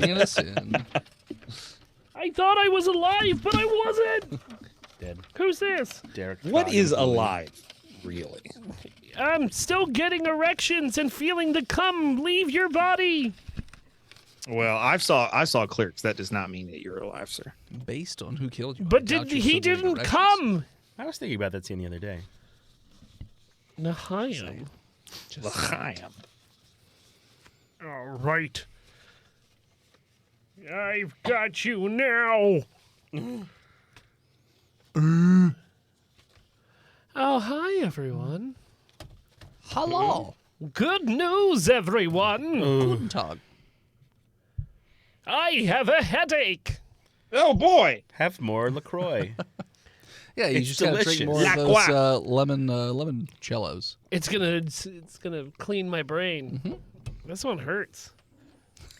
bringing us in. I thought I was alive, but I wasn't. Dead. Who's this? Derek. What Quackem is bully. alive, really? I'm still getting erections and feeling the cum leave your body. Well, I saw clerks. That does not mean that you're alive, sir. Based on who killed you. I But doubt you're he still getting didn't erections. come. I was thinking about that scene the other day. Nahayam. L'chaim. All right. I've got you now. Oh, hi, everyone. Hello. Good news, everyone. Guten Tag. I have a headache. Oh boy! Have more LaCroix. Yeah, you It's just gotta drink delicious. more of La those Quack. lemon cellos. It's gonna clean my brain. This one hurts.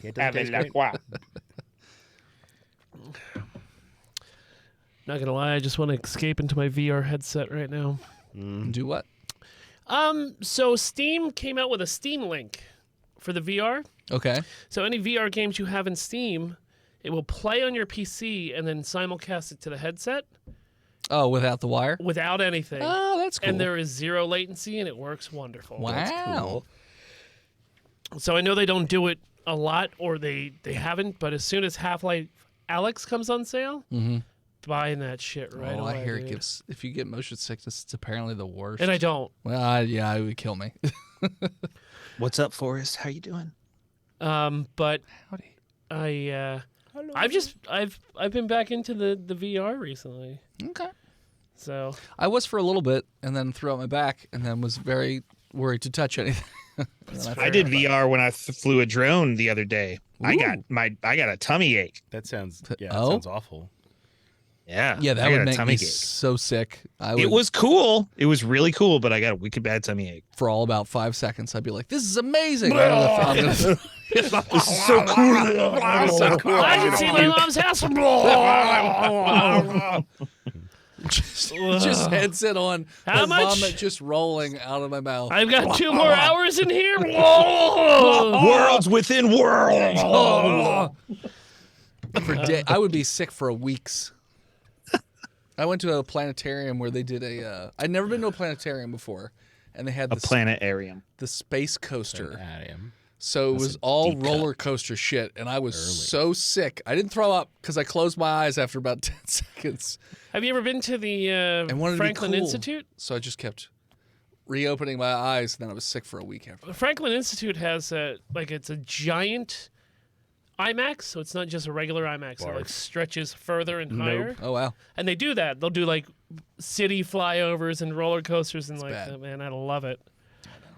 It doesn't taste great. Not gonna lie, I just want to escape into my VR headset right now. Do what? So Steam came out with a Steam Link for the VR. Okay. So any VR games you have in Steam, it will play on your PC and then simulcast it to the headset Oh, without the wire? without anything. Oh, that's cool. And there is zero latency and it works wonderful. wow. So I know they don't do it a lot or they haven't, but as soon as Half-Life Alyx comes on sale, buying that shit right away. I hear it dude. gives. If you get motion sickness, it's apparently the worst. And I don't. Well, yeah, it would kill me. What's up, Forrest? How you doing? But Howdy. I've been back into the VR recently. Okay. So I was for a little bit, and then threw out my back, and then was very worried to touch anything. I did VR when I flew a drone the other day. I got a tummy ache. That sounds Oh? sounds awful. Yeah, Yeah, that I got would a make tummy me ache. so sick. I would, It was cool. It was really cool, but I got a wicked bad tummy ache. for all about 5 seconds. I'd be like, "This is amazing!" I'm This is so cool. I can see my mom's house. just headset on. How the much? Vomit just rolling out of my mouth. I've got 2 more hours in here. Whoa! Worlds within worlds. I would be sick for weeks. I went to a planetarium where they did a. I'd never been to a planetarium before, and they had A planetarium. the space coaster. Adam. So it was all roller coaster shit, and I was so sick. I didn't throw up because I closed my eyes after about 10 seconds. Have you ever been to the wanted to be Franklin cool. Institute? So I just kept reopening my eyes, and then I was sick for a week after. The Franklin Institute has it's a giant IMAX, so it's not just a regular IMAX. It like stretches further and higher. Oh wow! And they do that. They'll do like city flyovers and roller coasters and bad. man, I love it.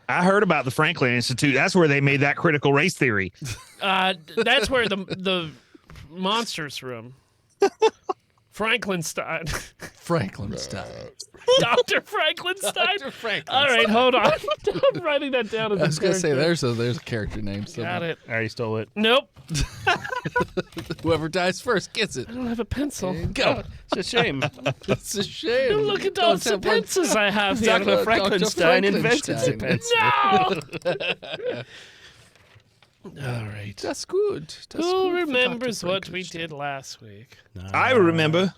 I heard about the Franklin Institute. That's where they made that critical race theory. That's where the monsters from. Frankenstein. Frankenstein. Dr. Frankenstein? Dr. Frankenstein. All right, hold on. I'm writing that down as I was gonna say character. there's a character name. Got somewhere. it. I already stole it. Nope. Whoever dies first gets it. I don't have a pencil. Go. It's a shame. It's a shame. Look at Don't those have one- pencils I have here. Dr. Frankenstein invented the Frankenstein. pencil. No! All right. That's good. That's Who good for remembers Dr. what we Frankenstein. did last week? I remember.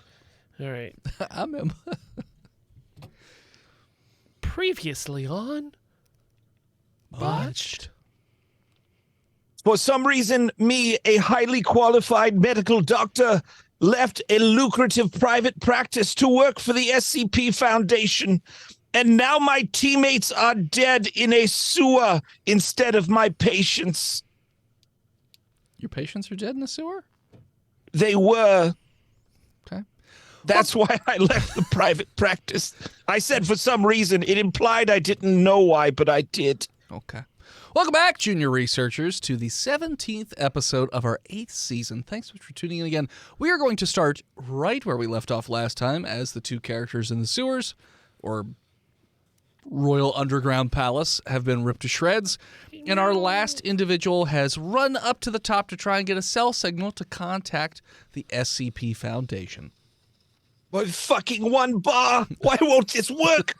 All right. I remember. Previously on Botched. For some reason, me, a highly qualified medical doctor, left a lucrative private practice to work for the SCP Foundation, and now my teammates are dead in a sewer instead of my patients. Your patients are dead in the sewer? They were. Okay. That's why I left the private practice. I said for some reason. It implied I didn't know why, but I did. Okay. Welcome back, junior researchers, to the 17th episode of our 8th season. Thanks for tuning in again. We are going to start right where we left off last time as the 2 characters in the sewers, or Royal Underground Palace, have been ripped to shreds. And our last individual has run up to the top to try and get a cell signal to contact the SCP Foundation. My fucking 1 bar. Why won't this work?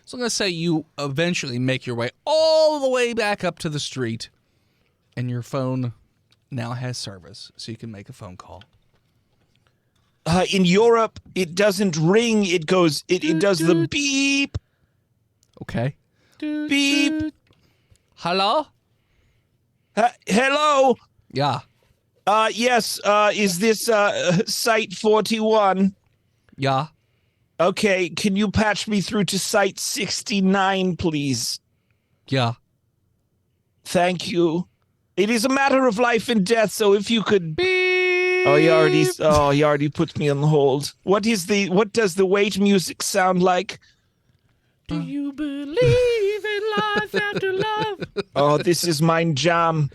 So I'm going to say you eventually make your way all the way back up to the street, and your phone now has service, so you can make a phone call. In Europe, it doesn't ring. It goes. It does the beep, Okay. beep. Hello? Hello. Yeah. Yes. Is this Site 41? Yeah. Okay. Can you patch me through to Site 69, please? Yeah. Thank you. It is a matter of life and death. So if you could. Beep. Oh, he already put me on hold. What does the wait music sound like? Do you believe in life after love? Oh, this is mein jam.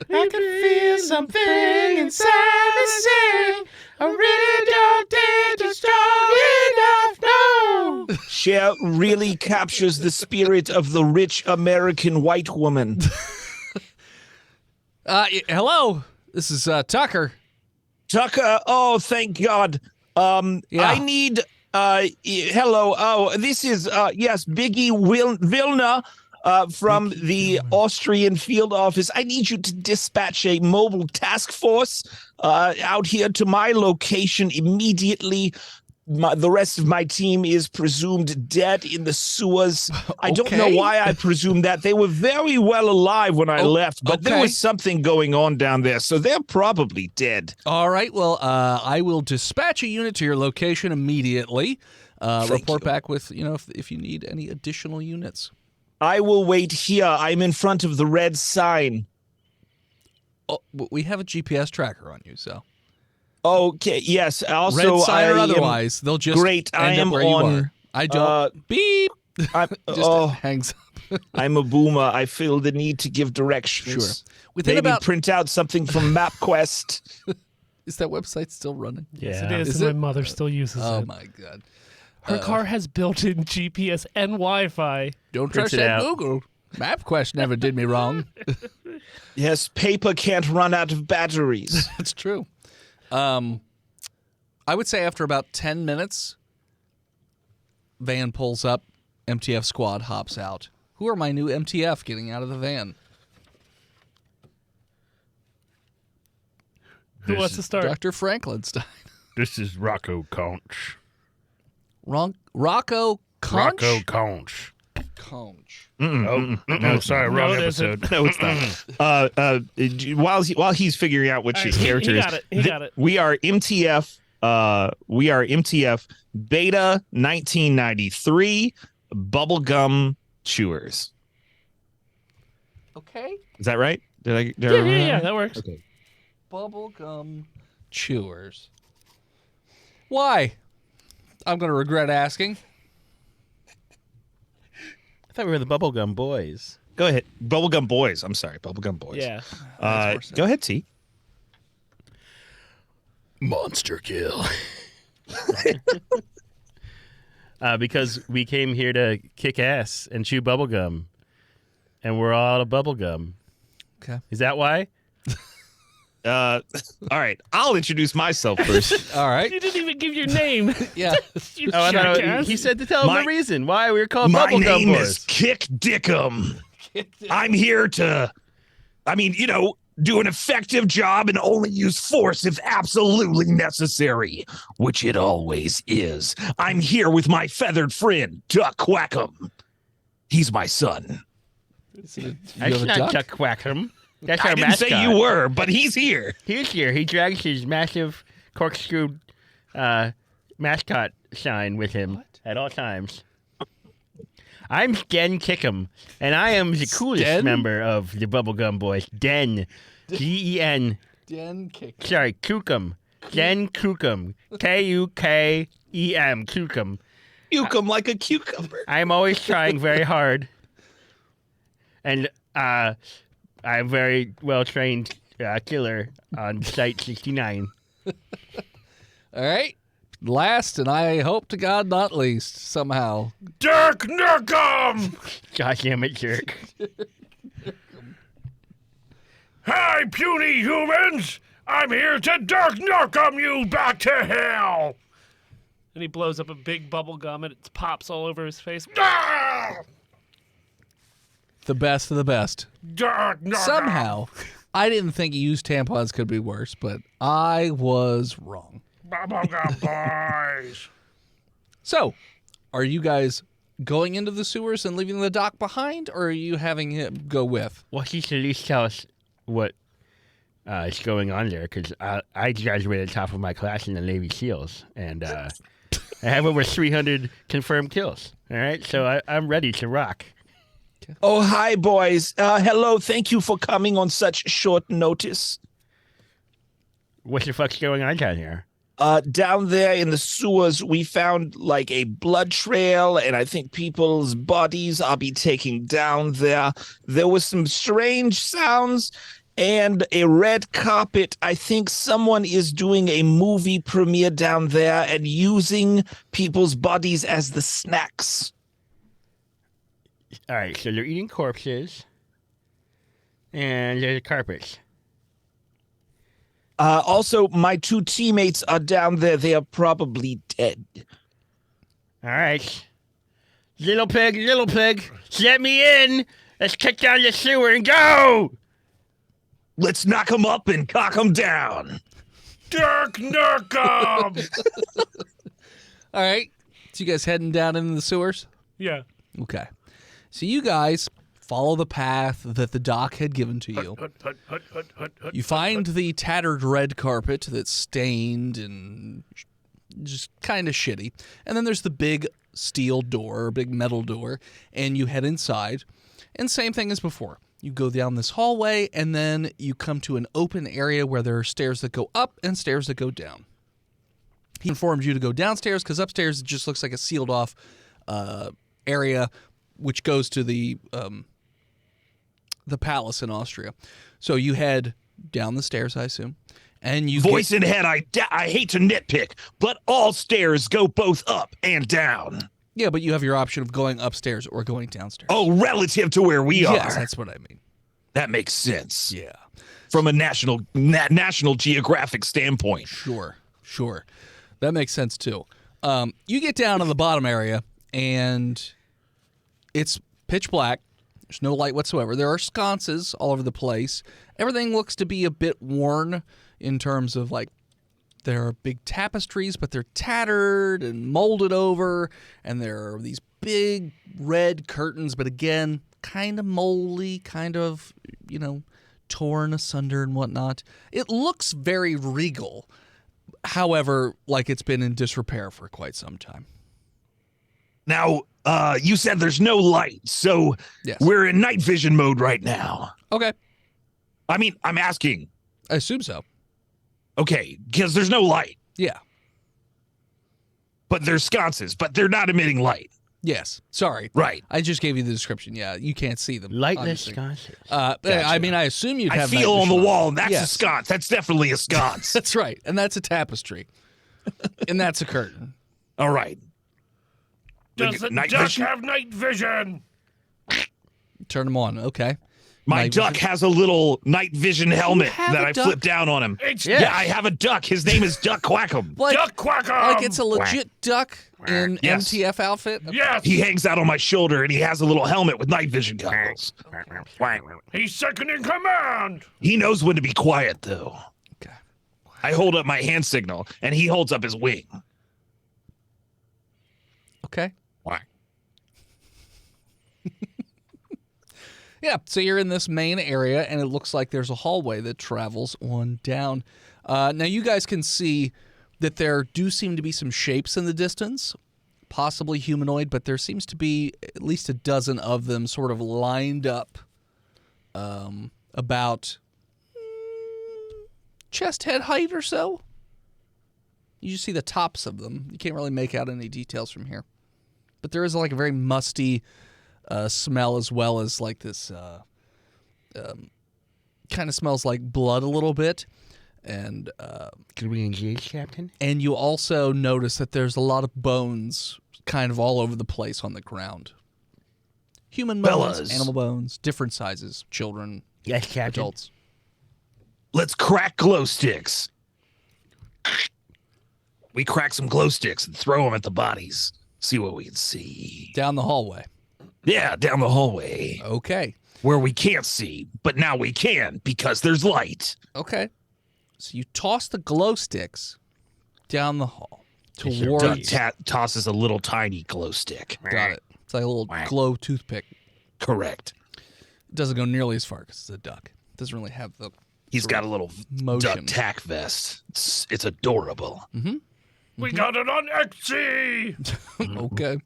I can feel something inside me saying, I really don't think you're strong enough, no. Cher really captures the spirit of the rich American white woman. Hello. This is Tucker. Tucker, oh, thank God. Yeah. I need, hello, oh, this is, yes, Biggie Vilna from the Austrian field office. I need you to dispatch a mobile task force out here to my location immediately. The rest of my team is presumed dead in the sewers. I don't know Okay. why I presume that. They were very well alive when I left, but there okay. was something going on down there, so they're probably dead. All right. Well, I will dispatch a unit to your location immediately. Report back with, if you need any additional units. I will wait here. I'm in front of the red sign. Oh, we have a GPS tracker on you, so. Okay, yes. Also, Red sign I or am otherwise, they'll just great. I end am up where you on. are. I don't. Beep. I'm, Just hangs up. I'm a boomer. I feel the need to give directions. Sure. Within Maybe about. print out something from MapQuest. Is that website still running? Yes, Yeah. it is. Is and it? my mother still uses Oh it. my God. Her car has built-in GPS and Wi-Fi. Don't Prints trust it that out. Google. MapQuest never did me wrong. Yes, paper can't run out of batteries. That's true. I would say after about 10 minutes, van pulls up, MTF squad hops out. Who are my new MTF getting out of the van? Who wants to start? Dr. Franklinstein. This is Rocco Conch. Rocco Conch? Rocco Conch. Conch. No, sorry, wrong No, it isn't. episode. No, it's not. While he's figuring out which his character he is, got it. He got it. we are MTF. We are MTF Beta 1993 Bubblegum Chewers. Okay. Is that right? Did I Yeah, that works. Okay. Bubblegum chewers. Why? I'm going to regret asking. I thought we were the Bubblegum Boys. Go ahead. Bubblegum Boys. I'm sorry. Bubblegum Boys. Yeah. more sense. Go ahead, T. Monster kill. Because we came here to kick ass and chew bubblegum. And we're all out of bubblegum. Okay. Is that why? All right. I'll introduce myself first. All right. You didn't even give your name. Yeah. You Oh, I don't know. jackass. He said to tell him My- the reason why we were called My Bubblegum name Boys. is Kick Dickum. I'm here to, do an effective job and only use force if absolutely necessary, which it always is. I'm here with my feathered friend, Duck Quackem. He's my son. That's not Duck Quackem. That's I our didn't mascot. say you were, but he's here. He's here. He drags his massive corkscrew mascot sign with him at all times. I'm Den Kickem, and I am the coolest Sten? member of the Bubblegum Boys. Den. G-E-N. Den kick. Sorry, Kukum. Den Kukum. K-U-K-E-M. Kukum. You come like a cucumber. I'm always trying very hard. And I'm very well-trained killer on Site 69. All right. Last, and I hope to God not least, somehow. Dirk Nukem! God damn it, jerk. Hi, puny humans! I'm here to Duck Nukem you back to hell! And he blows up a big bubble gum and it pops all over his face. Ah! The best of the best. Duck Nukem! Somehow, I didn't think used tampons could be worse, but I was wrong. Bubblegum boys. So, are you guys going into the sewers and leaving the doc behind, or are you having him go with? Well, he should at least tell us what is going on there, because I graduated top of my class in the Navy SEALs, and I have over 300 confirmed kills. All right, so I'm ready to rock. Oh, hi, boys. Hello. Thank you for coming on such short notice. What the fuck's going on down here? Down there in the sewers, we found like a blood trail, and I think people's bodies are be taken down there. There was some strange sounds and a red carpet. I think someone is doing a movie premiere down there and using people's bodies as the snacks. All right, so they're eating corpses, and there's carpets. Also, my 2 teammates are down there. They are probably dead. All right. Little pig, let me in. Let's kick down the sewer and go. Let's knock them up and cock them down. Duck Quackem. All right. So you guys heading down into the sewers? Yeah. Okay. So you guys follow the path that the doc had given to you. You find the tattered red carpet that's stained and just kind of shitty. And then there's the big steel door, big metal door, and you head inside. And same thing as before. You go down this hallway, and then you come to an open area where there are stairs that go up and stairs that go down. He informed you to go downstairs because upstairs it just looks like a sealed off area which goes to the palace in Austria. So you head down the stairs, I assume, and you Voice in head, I hate to nitpick, but all stairs go both up and down. Yeah, but you have your option of going upstairs or going downstairs. Oh, relative to where we are. Yes, that's what I mean. That makes sense. Yeah. From a National Geographic standpoint. Sure. That makes sense, too. You get down to the bottom area, and it's pitch black. There's no light whatsoever. There are sconces all over the place. Everything looks to be a bit worn in terms of, like, there are big tapestries, but they're tattered and molded over, and there are these big red curtains, but again, kind of moldy, kind of, torn asunder and whatnot. It looks very regal. However, like it's been in disrepair for quite some time. Now, you said there's no light, so Yes. we're in night vision mode right now. Okay. I mean, I'm asking. I assume so. Okay, because there's no light, Yeah. but there's sconces, but they're not emitting light. Yes. Sorry. Right. I just gave you the description. Yeah, you can't see them. Lightless obviously. sconces. I mean, I assume you'd I have feel night on the vision wall, and that's Yes. a sconce. That's definitely a sconce. That's right. And that's a tapestry. And that's a curtain. All right. Does the Night duck vision? have night vision? Turn them on. Okay. My Night duck vision. has a little night vision helmet have that a I duck? flip down on him. It's Yeah. Yeah, I have a duck. His name is Duck Quackem. Like, Duck Quackem. like it's a legit duck in Yes. MTF outfit. Yes. He hangs out on my shoulder, and he has a little helmet with night vision goggles. He's second in command. He knows when to be quiet, though. Okay. I hold up my hand signal, and he holds up his wing. Okay. Quack. Yeah, so you're in this main area, and it looks like there's a hallway that travels on down. Now, you guys can see that there do seem to be some shapes in the distance, possibly humanoid, but there seems to be at least a dozen of them sort of lined up about chest head height or so. You just see the tops of them. You can't really make out any details from here. But there is like a very musty smell, as well as like this kind of smells like blood a little bit. And Can we engage, Captain? and you also notice that there's a lot of bones kind of all over the place on the ground. Human bones, Fellas. animal bones, different sizes, children, Yes, Captain. adults. Let's crack glow sticks. We crack some glow sticks and throw them at the bodies. See what we can see. Down the hallway. Yeah, down the hallway. Okay. where we can't see, but now we can because there's light. Okay. So you toss the glow sticks down the hall It's a towards. duck. Tosses a little tiny glow stick. Got it. It's like a little glow toothpick. Correct. It doesn't go nearly as far because it's a duck. It doesn't really have the He's got a little motion. duck tack vest. It's adorable. We got it on Etsy. Okay.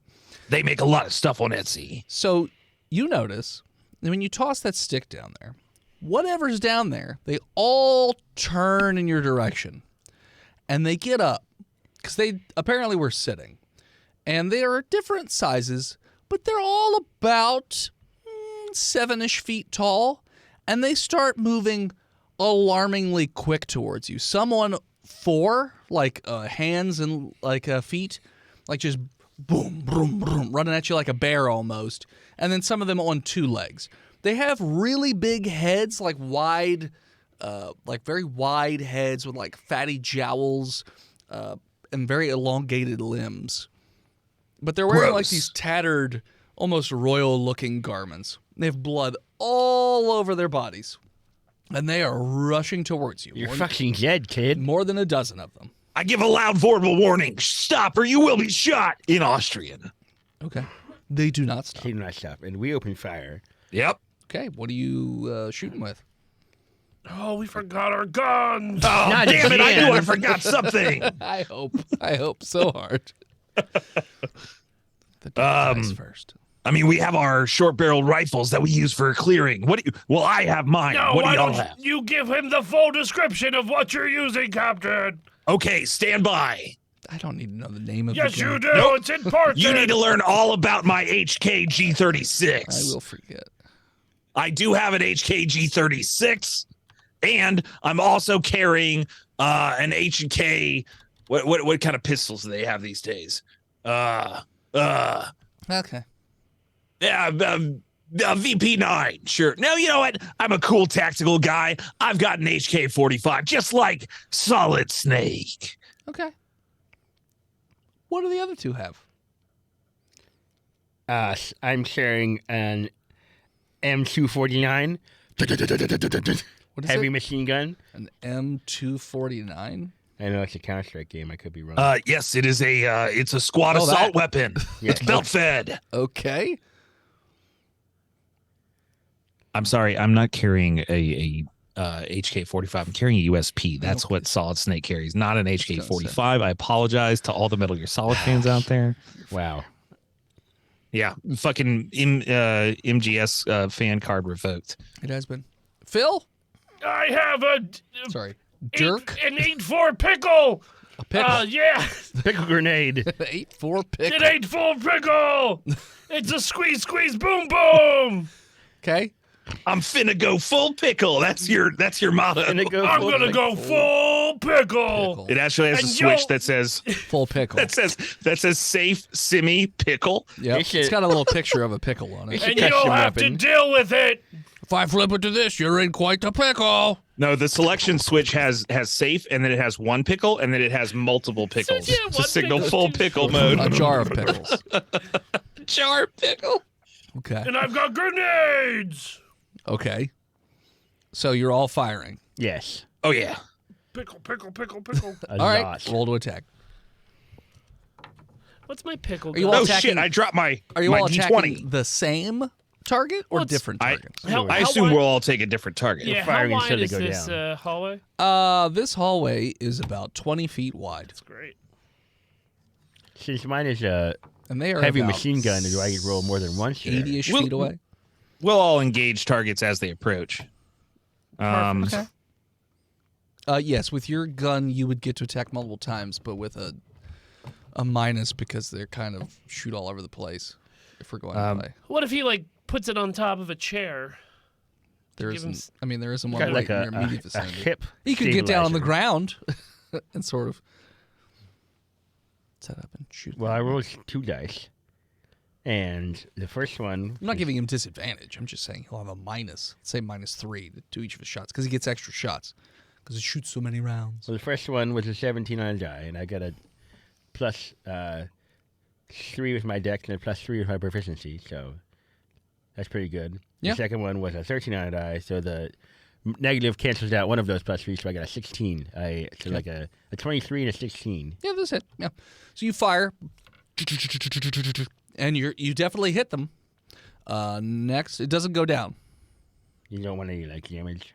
They make a lot of stuff on Etsy. So you notice that when you toss that stick down there, whatever's down there, they all turn in your direction. And they get up because they apparently were sitting. And they are different sizes, but they're all about 7-ish feet tall. And they start moving alarmingly quick towards you. Some on 4, like hands and like feet, like just boom, boom, boom, running at you like a bear almost. And then some of them on 2 legs. They have really big heads, like wide, like very wide heads with like fatty jowls and very elongated limbs. But they're wearing like Gross. these tattered, almost royal-looking garments. They have blood all over their bodies. And they are rushing towards you. You're fucking dead, kid. More than a dozen of them. I give a loud verbal warning. Stop or you will be shot in Austrian. Okay. They do not stop. He did not stop, and we open fire. Yep. Okay, what are you shooting with? Oh, we forgot our guns. Oh, Not damn it. I knew I again. forgot something. I hope so hard. The duck dies first. I mean, we have our short-barreled rifles that we use for clearing. What do you? Well, I have mine. No, What do why y'all don't have? you give him the full description of what you're using, Captain? Okay, stand by. I don't need to know the name of Yes, the gun. you do. Nope. It's important. You need to learn all about my HKG-36. I will forget. I do have an HKG-36, and I'm also carrying an H&K. What kind of pistols do they have these days? Okay. Yeah, VP9, sure. No, you know what? I'm a cool tactical guy. I've got an HK-45, just like Solid Snake. Okay. What do the other 2 have? I'm carrying an M249 What is heavy it? machine gun. An M249? I know it's a Counter-Strike game. I could be wrong. Yes, it is it's a squad Oh, assault that. weapon. It's belt fed. Okay. I'm sorry, I'm not carrying a HK-45. I'm carrying a USP. That's what Solid Snake carries, not an HK-45. I apologize to all the Metal Gear Solid fans out there. Wow. Yeah, fucking MGS fan card revoked. It has been. Phil? I have a Sorry. Dirk? an 8-4 pickle. A pickle. Yeah, Pickle grenade. 8-4 pickle. it ain't full pickle. It's a squeeze, boom, boom. Okay. I'm finna go full pickle. That's your motto. And it goes I'm full gonna pickle. go full pickle. It actually has And a switch you'll- that says Full pickle. that says safe simi pickle. Yep. It should- It's got a little picture of a pickle on it. It should And custom you'll have weapon. to deal with it. If I flip it to this, you're in quite the pickle. No, the selection switch has safe, and then it has one pickle, and then it has multiple pickles yeah, to one signal pickle, full two- pickle mode. A jar of pickles. Jar pickle. Okay. And I've got grenades. Okay. So you're all firing. Yes. Oh yeah. Pickle. A All right. lot. Roll to attack. What's my pickle Are you gun? all Oh attacking- shit! I dropped my Are you my all D20. attacking the same target or Well, it's- different I- targets? I assume we'll all take a different target. Yeah, how firing wide until they is go this down. hallway? This hallway is about 20 feet wide. It's great. Since mine is a And they are heavy about machine gun, do I roll more than once? there? 80-ish We'll- feet away. We'll all engage targets as they approach. Okay. Yes, with your gun, you would get to attack multiple times, but with a minus because they're kind of shoot all over the place. If we're going that way, What if he like puts it on top of a chair? there give him isn't. I mean, there isn't one Got right like in your immediate a vicinity. hip. He could get down on the stabilizer. ground and sort of set up and shoot. Well, I rolled 2 dice, and the first one. I'm not giving him disadvantage. I'm just saying he'll have a minus. Say -3 to each of his shots because he gets extra shots because it shoots so many rounds. Well, the first one was a 17 on a die, and I got a plus 3 with my dex and a plus 3 with my proficiency. So That's pretty good. Yeah. The second one was a 13 on a die, so the negative cancels out one of those plus 3, so I got a 16. So like a 23 and a 16. Yeah, that's it. Yeah. So you fire, and you definitely hit them. Next, it doesn't go down. You don't want any like damage.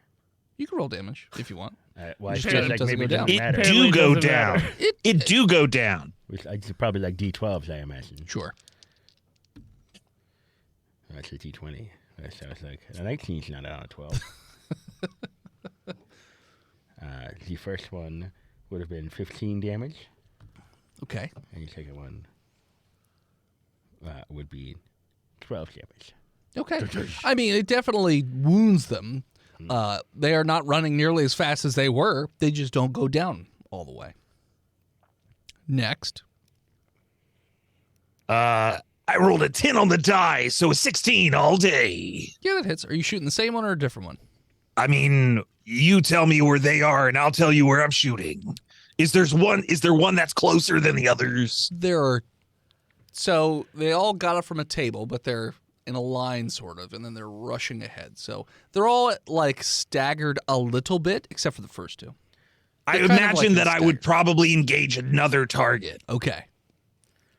You can roll damage if you want. Well, I Just feel it like doesn't maybe go it down. doesn't matter. It do go doesn't down. matter. It do go down. It's probably like D12s, I imagine. Sure. That's a D20. That sounds like a 19's not on a 12. The first one would have been 15 damage, Okay. and the second one would be 12 damage. Okay. I mean, it definitely wounds them. They are not running nearly as fast as they were. They just don't go down all the way. Next. I rolled a 10 on the die, so a 16 all day. Yeah, that hits. Are you shooting the same one or a different one? I mean, you tell me where they are, and I'll tell you where I'm shooting. Is there one that's closer than the others? There are. So they all got it from a table, but they're in a line sort of, and then they're rushing ahead. So they're all like staggered a little bit, except for the first two. I They're kind of imagine like that I would probably engage another target Okay.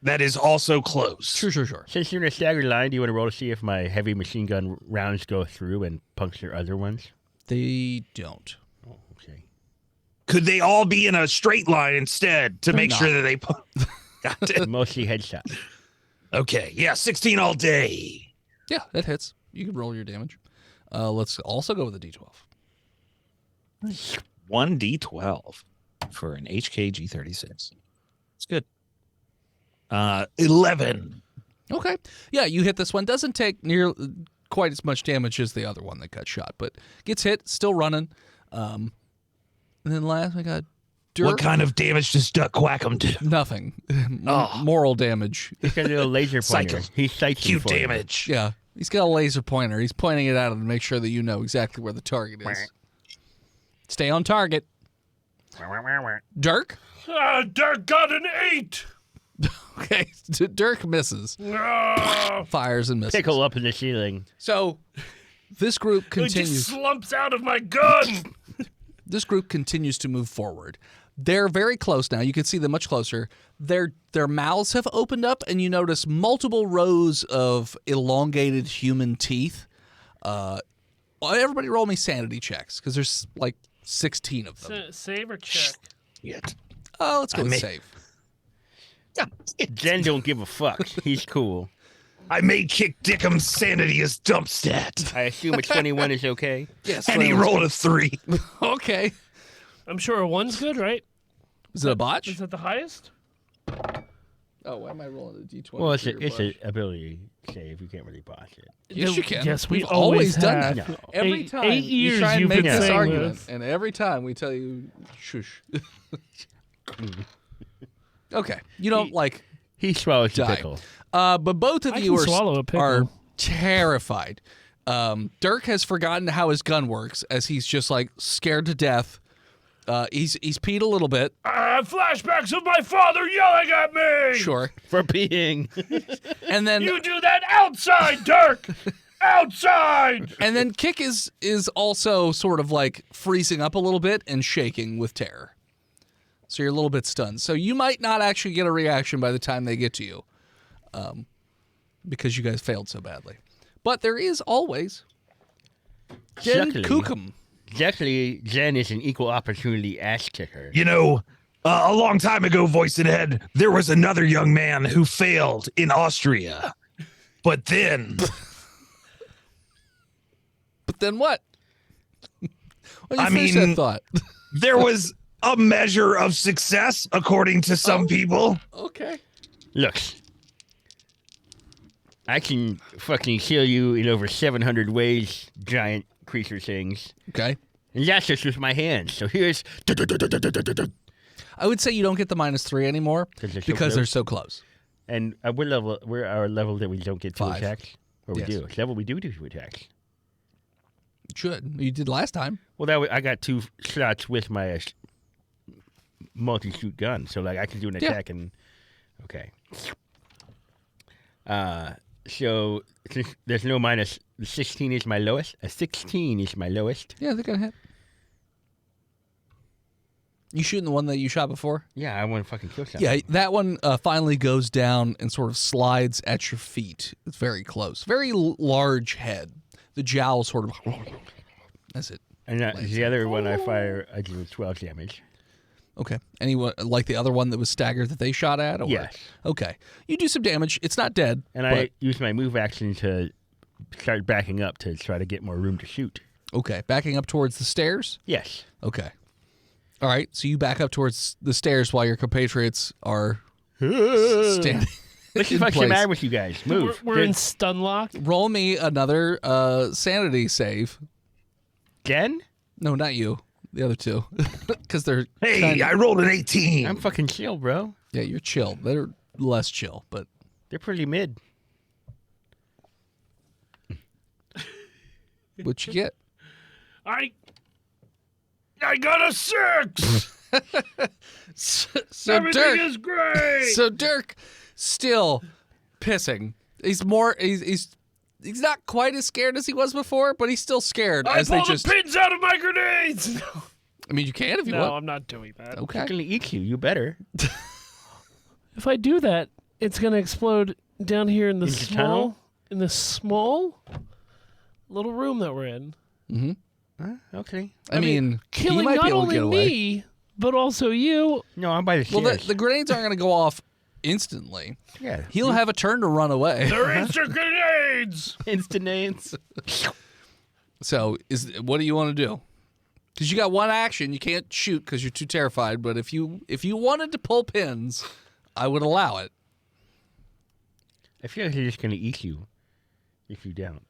that is also close. Sure. Since you're in a staggered line, do you want to roll to see if my heavy machine gun rounds go through and puncture other ones? They don't. Oh, okay. Could they all be in a straight line instead to make not. sure that they... Got it. Mostly headshot. Okay, yeah, 16 all day. Yeah, that hits. You can roll your damage. Let's also go with a D12. 1d12 for an HKG 36. It's good. 11. Okay. Yeah, you hit this one. Doesn't take near quite as much damage as the other one that got shot, but gets hit, still running. And then last we got Dirk. What kind of damage does Duck Quackem do? Nothing. Oh. Moral damage. He's got a little laser pointer. Psycho. He sights them Cute for you. damage. Yeah. He's got a laser pointer. He's pointing it at him to make sure that you know exactly where the target is. Stay on target. Dirk? Dirk got an 8. Okay. Dirk misses. Ah, Fires and misses. Tickle up in the ceiling. So this group it just continues. slumps out of my gun. This group continues to move forward. They're very close now. You can see them much closer. Their mouths have opened up, and you notice multiple rows of elongated human teeth. Everybody roll me sanity checks, because there's like 16 of them. Save or check? Yet. Let's go I with may- save. Jen don't give a fuck. He's cool. I may kick Dickham's sanity as dump stat. I assume a 21 is okay. Yes. And he rolled a 3. Okay. I'm sure a 1's good, right? Is it a botch? Is that the highest? Oh, why am I rolling a d20? Well, it's an ability save. You can't really botch it. Yes, you can. Yes, we We've always done have. that. No. Every Eight- time 8 you years try and you've make been this saying argument, this. and every time we tell you, shush. Okay, you don't like He swallows the die. pickle. But both of I you can swallow a pickle. are terrified. Dirk has forgotten how his gun works, as he's just like scared to death. He's peed a little bit. I have flashbacks of my father yelling at me. Sure. For being. And then You do that outside, Dirk. Outside. and then Kick is also sort of like freezing up a little bit and shaking with terror. So you're a little bit stunned. So you might not actually get a reaction by the time they get to you, because you guys failed so badly. But there is always Jen Luckily- Kukum. Luckily, Jen is an equal opportunity ass kicker. You know, a long time ago, voice in head, there was another young man who failed in Austria. But then, But then what? Well, you I finish mean- that thought. there was a measure of success, according to some people. Okay. Look, I can fucking kill you in over 700 ways, giant creature things. Okay. And that's just with my hands. So here's. I would say you don't get the -3 anymore 'Cause they're so because close? they're so close. And we're our level that we don't get 2 5. attacks? Or we Yes. do. It's level we do 2 attacks. You should. You did last time. Well, I got 2 shots with my multi-shoot gun. So, like, I can do an Yeah. attack and. Okay. So since there's no minus, 16 is my lowest. A 16 is my lowest. Yeah, they're gonna hit. You shooting the one that you shot before? Yeah, I want to fucking kill something. Yeah, that one finally goes down and sort of slides at your feet. It's very close. Very large head. The jowl sort of. That's it. And the other one I fire, I do 12 damage. Okay. Anyone like the other one that was staggered that they shot at? Or? Yes. Okay. You do some damage. It's not dead. And I use my move action to start backing up to try to get more room to shoot. Okay. Backing up towards the stairs? Yes. Okay. All right. So you back up towards the stairs while your compatriots are standing. Let's in fuck place. mad with you guys. Move. We're in stun lock. Roll me another sanity save. Again? No, not you. The other two. Because they're Hey, kinda- I rolled an 18. I'm fucking chill, bro. Yeah, you're chill. They're less chill, but They're pretty mid. what you get? I got a 6. So Everything Dirk, is great. so Dirk, still pissing. He's more. He's not quite as scared as he was before, but he's still scared. I as they pull just. the pins out of my grenades. I mean, you can if you No, want. I'm not doing that. Okay. I'm gonna eat you. You better. If I do that, it's gonna explode down here in the Into tunnel? small little room that we're in, Okay. I mean, he killing might not be able to only get away. me but also you. No, I'm by the Well, stairs. the grenades aren't going to go off instantly. yeah. He'll have a turn to run away. They're instant grenades. Instantaneous. So, what do you want to do? Because you got one action, you can't shoot because you're too terrified. But if you wanted to pull pins, I would allow it. I feel like he's just gonna eat you if you don't.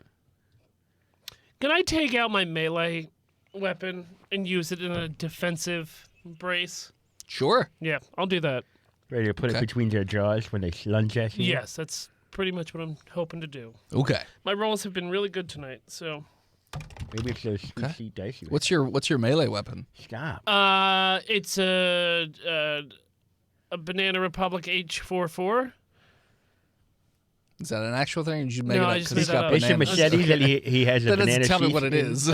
Can I take out my melee weapon and use it in a defensive brace? Sure. Yeah, I'll do that. Ready to put Okay. it between their jaws when they lunge at you? Yes, that's pretty much what I'm hoping to do. Okay. My rolls have been really good tonight, so Maybe it's those sweet dice you What's your melee weapon? Stop. it's a Banana Republic H44. Is that an actual thing? Or did you make No, it up I just 'cause made he's that got up. It's a bananas? machete that he has a That banana doesn't tell me sheath what it in. is.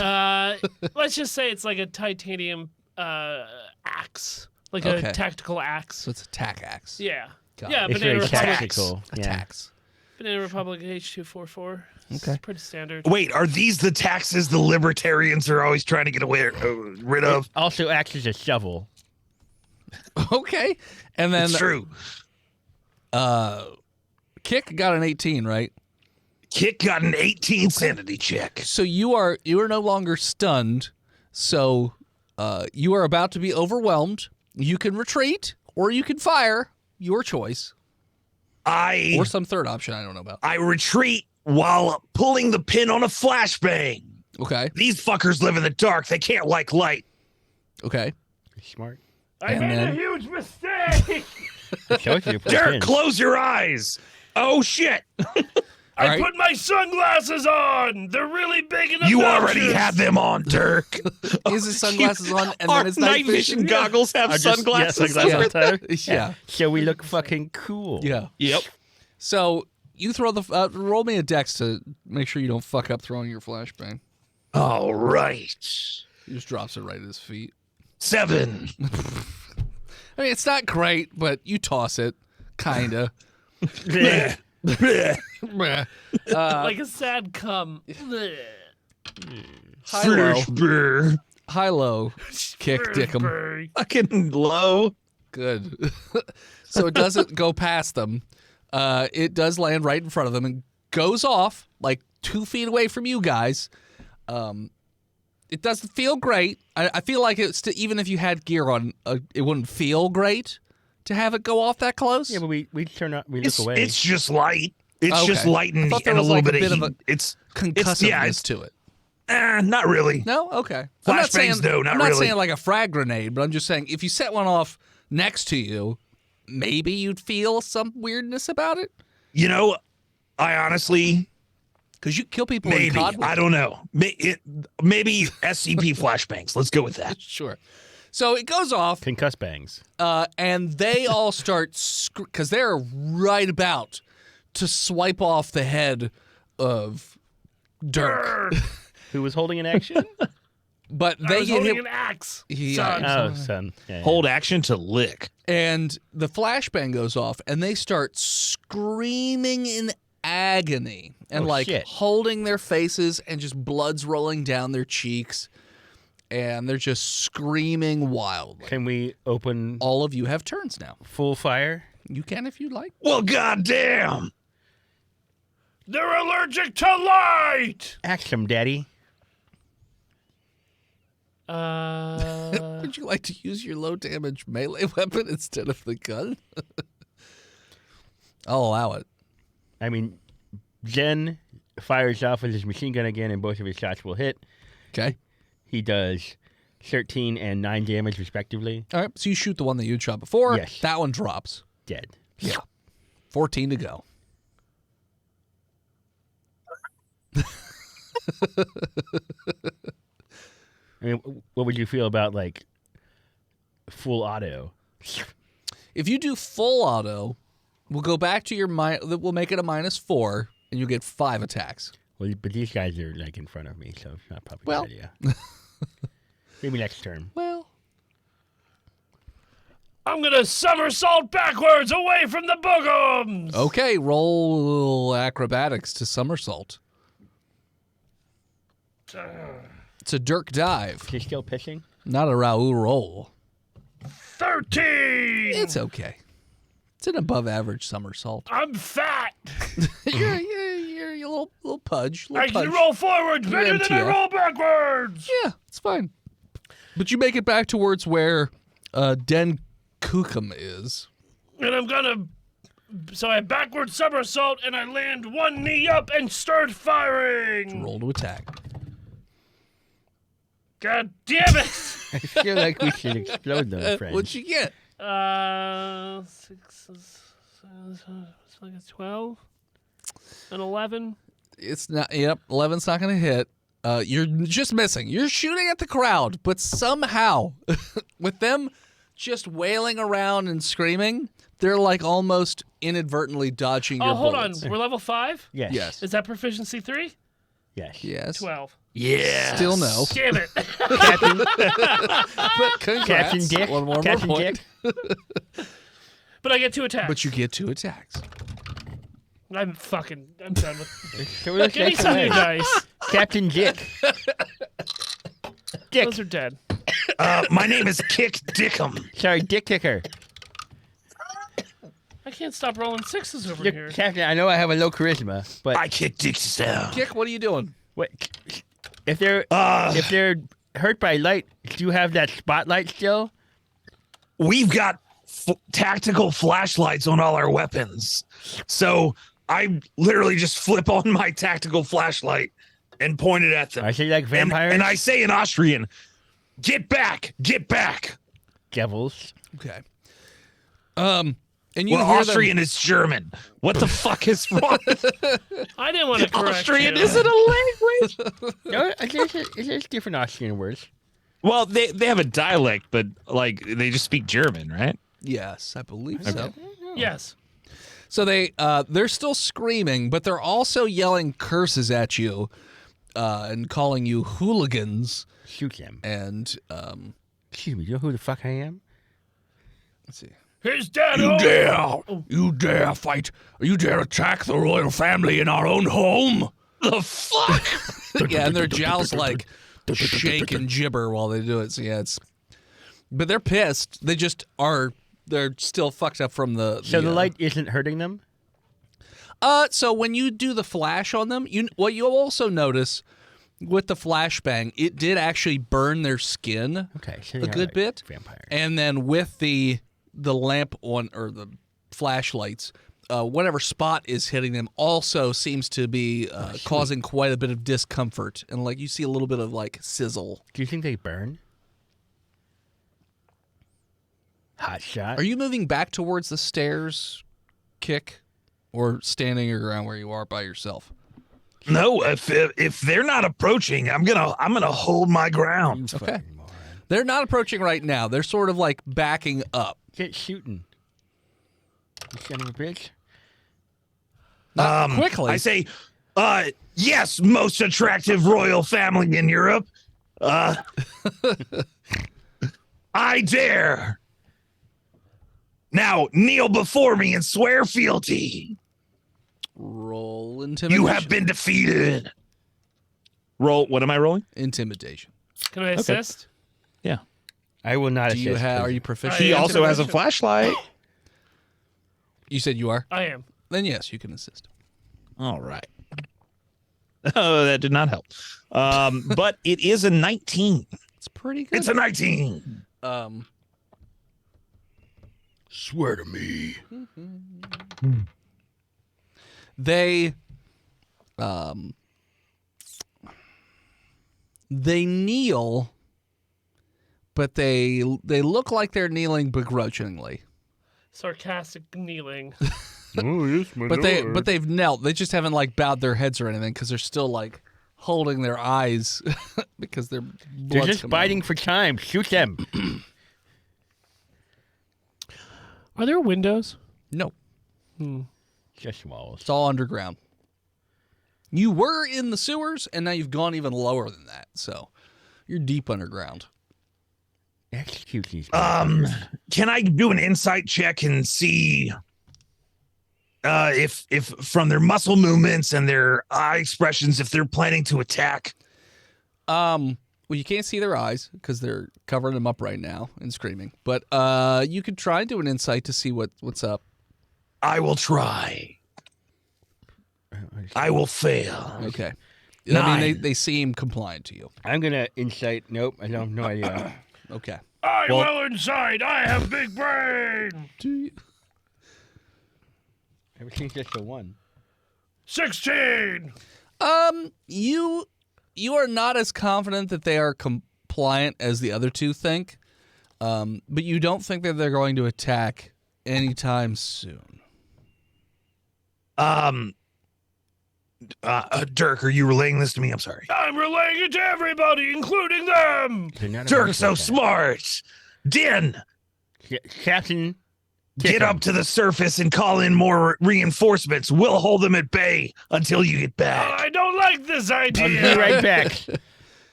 Let's just say it's like a titanium axe, like Okay. a tactical axe. So it's a tack axe. Yeah, Got yeah. it. It's Banana very Republic, tactical. Yeah. Attacks. Banana Republic H244. Okay. It's pretty standard. Wait, are these the taxes the libertarians are always trying to get away rid of? Also acts as a shovel. Okay. And then It's true. Kick got an 18, right? Kit got an 18 sanity check. So you are no longer stunned. So you are about to be overwhelmed. You can retreat or you can fire. Your choice. I Or some third option I don't know about. retreat while pulling the pin on a flashbang. Okay. These fuckers live in the dark. They can't like light. Okay. Smart. I And made then- a huge mistake. I told you to put Derek, pins. close your eyes. Oh shit. I right. put my sunglasses on. They're really big and You obnoxious. already had them on, Dirk. Is his sunglasses on and Our then his night vision goggles have I just- sunglasses. Yeah, sunglasses all the time. Yeah. So we look fucking cool. Yeah. Yep. So you throw the roll me a dex to make sure you don't fuck up throwing your flashbang. All right. He just drops it right at his feet. 7. I mean, it's not great, but you toss it, kinda. Bleh. Bleh. Meh. Like a sad cum. High low, Brr. high low, kick dickum. Bird. Fucking low. Good. So it doesn't go past them. It does land right in front of them and goes off like 2 feet away from you guys. It doesn't feel great. I feel like it's even if you had gear on, it wouldn't feel great to have it go off that close. Yeah, but we turn up, we look It's, away. it's just light. It's Okay. just light I and, thought there and a was little like a bit, bit of of heat. a It's Concussiveness to it. not really. No? Okay. I'm not saying, Flashbangs, no, not I'm not really. saying like a frag grenade, but I'm just saying if you set one off next to you, maybe you'd feel some weirdness about it. You know, I honestly Because you kill people in maybe COD. I don't know. Maybe SCP flashbangs. Let's go with that. Sure. So it goes off, Concuss bangs. and they all start because they're right about to swipe off the head of Dirk. Who was holding an action? But I they was get holding hit, an axe. Yeah. son. Oh, son. Yeah, yeah. Hold action to lick. and the flashbang goes off, and they start screaming in agony and Oh, shit. holding their faces, and just blood's rolling down their cheeks, and they're just screaming wildly. Can we open All of you have turns now. full fire? You can if you'd like. Well, goddamn. They're allergic to light. Axe them, Daddy. Would you like to use your low damage melee weapon instead of the gun? I'll allow it. I mean, Jen fires off with his machine gun again, and both of his shots will hit. Okay. He does 13 and 9 damage, respectively. All right. So you shoot the one that you shot before. Yes. That one drops. Dead. Yeah. 14 to go. I mean, what would you feel about, like, full auto? If you do full auto, we'll go back to your we'll make it a -4, and you'll get 5 attacks. Well, but these guys are, like, in front of me, so it's not probably Well. a good idea. Maybe next turn. Well, I'm gonna somersault backwards away from the boogums. okay. Roll acrobatics to somersault. It's a Dirk dive, Is he still pissing? not a Raoul roll. 13. It's okay. It's an above average somersault. I'm fat. you're a little pudge. I Little can pudge. roll forwards You're better than I MTF. roll backwards. Yeah, it's fine. But you make it back towards where Den Quackem is. And I'm gonna. So I backward somersault and I land one knee up and start firing. Roll to attack. God damn it! I feel like we should explode them, friends. What'd you get? 6 it's like a 12, an 11. It's not. Yep, 11's not going to hit. You're just missing. You're shooting at the crowd, but somehow, with them just wailing around and screaming, they're like almost inadvertently dodging your Oh, hold bullets. on. We're level 5? Yes. Yes. Is that proficiency 3? Yes. Yes. 12. Yeah. Still no. Damn it! Captain, But congrats. Captain Dick. One more Captain point. Dick. But I get 2 attacks. But you get 2 attacks. I'm done with So let's Give me take some away. new dice. Captain Dick. Dick. Those are dead. My name is Kick Dickum. Sorry, Dick Kicker. I can't stop rolling 6s over Look, here. Captain, I know I have a low charisma, but I kick dicks down. Kick, what are you doing? what, if they're hurt by light, do you have that spotlight still? We've got tactical flashlights on all our weapons. So I literally just flip on my tactical flashlight and point it at them. I say like vampires. And I say in Austrian, get back, get back. devils. Okay. And you Well, hear Austrian is German. What the fuck is wrong? I didn't want to correct Austrian you. isn't a language. No, it's different Austrian words. Well, they have a dialect, but like they just speak German, right? Yes, I believe so. Yes. So they're still screaming, but they're also yelling curses at you and calling you hooligans. Shoot them. And Excuse me, you know who the fuck I am? let's see. His dad. You dare fight! You dare attack the royal family in our own home! The fuck? Yeah, and their jowls like shake and gibber while they do it. So yeah, but they're pissed. They just are. They're still fucked up from the. So the light isn't hurting them? So when you do the flash on them, what you'll also notice with the flashbang, it did actually burn their skin Okay, so a they are good like bit. Vampires. And then with the lamp on or the flashlights, whatever spot is hitting them also seems to be causing quite a bit of discomfort, and like you see a little bit of like sizzle. Do you think they burn? Hot shot. Are you moving back towards the stairs, Kick, or standing your ground where you are by yourself? No, if they're not approaching, I'm gonna hold my ground. You Okay. fucking moron. They're not approaching right now. They're sort of like backing up. Get shooting. You son of a bitch. Not quickly. I say, yes, most attractive royal family in Europe. I dare. Now kneel before me and swear fealty. Roll intimidation. You have been defeated. Roll. What am I rolling? Intimidation. Can I assist? Yeah. I will not Do you assist. have? Are please. you proficient? He Yeah, also has a intimidation. flashlight. You said you are. I am. Then yes, you can assist. All right. Oh, that did not help. But it is a 19. It's pretty good. It's a 19. Swear to me. They kneel, but they look like they're kneeling begrudgingly. Sarcastic kneeling. Oh, yes, my But they've knelt. They just haven't like bowed their heads or anything because they're still like holding their eyes because they're They're just biting for time. Shoot them. Are there windows? No, Just walls. it's all underground. You were in the sewers, and now you've gone even lower than that. So you're deep underground. Execute these. Can I do an insight check and see if from their muscle movements and their eye expressions if they're planning to attack? Well, you can't see their eyes because they're covering them up right now and screaming. But you could try and do an insight to see what's up. I will try. I will fail. Okay. I 9. mean, they seem compliant to you. I'm gonna insight. Nope, I don't have no idea. Okay. I will inside. I have big brain. Do you? Everything's just a 1. 16. You are not as confident that they are compliant as the other two think, but you don't think that they're going to attack anytime soon. Dirk, are you relaying this to me? I'm sorry. I'm relaying it to everybody, including them. They're not Dirk's so about to smart. Din, attack. Captain, get up to the surface and call in more reinforcements. We'll hold them at bay until you get back. I don't like this I'll be idea. right back.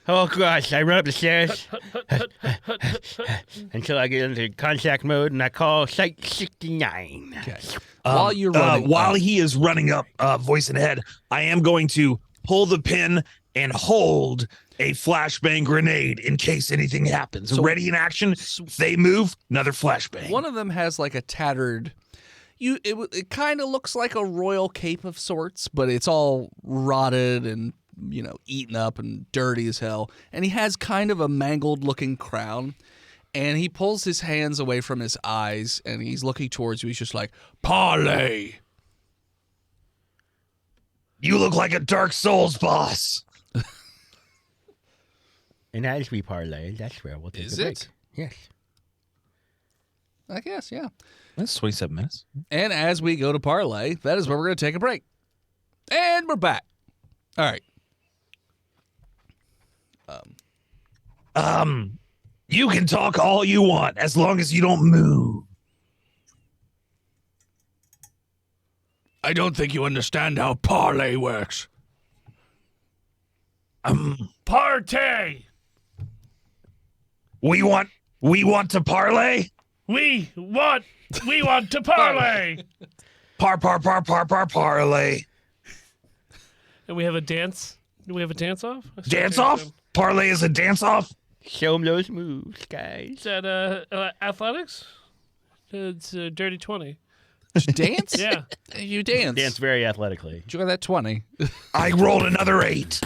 Oh gosh, I run up the stairs until I get into contact mode and I call Site 69. Okay. While you're running, while he is running up, voice in head, I am going to pull the pin and hold a flashbang grenade in case anything happens. So- Ready in action. If they move, another flashbang. one of them has like a tattered. It kind of looks like a royal cape of sorts, but it's all rotted and eaten up and dirty as hell. And he has kind of a mangled looking crown. And he pulls his hands away from his eyes and he's looking towards you. He's just like, "Parley." You look like a Dark Souls boss. And as we parlay, that's where we'll take Is a break. it? Yes. I guess, yeah. That's 27 minutes. And as we go to parlay, that is where we're going to take a break. And we're back. All right. You can talk all you want as long as you don't move. I don't think you understand how parlay works. Partay. We want to parlay. We want to parlay. Parlay. And we have a dance. Do we have a dance off? Dance off? Parlay is a dance off? Show them those moves, guys. Is that athletics? It's dirty 20. Dance? Yeah. You dance. Dance very athletically. Did you got that 20? I rolled another 8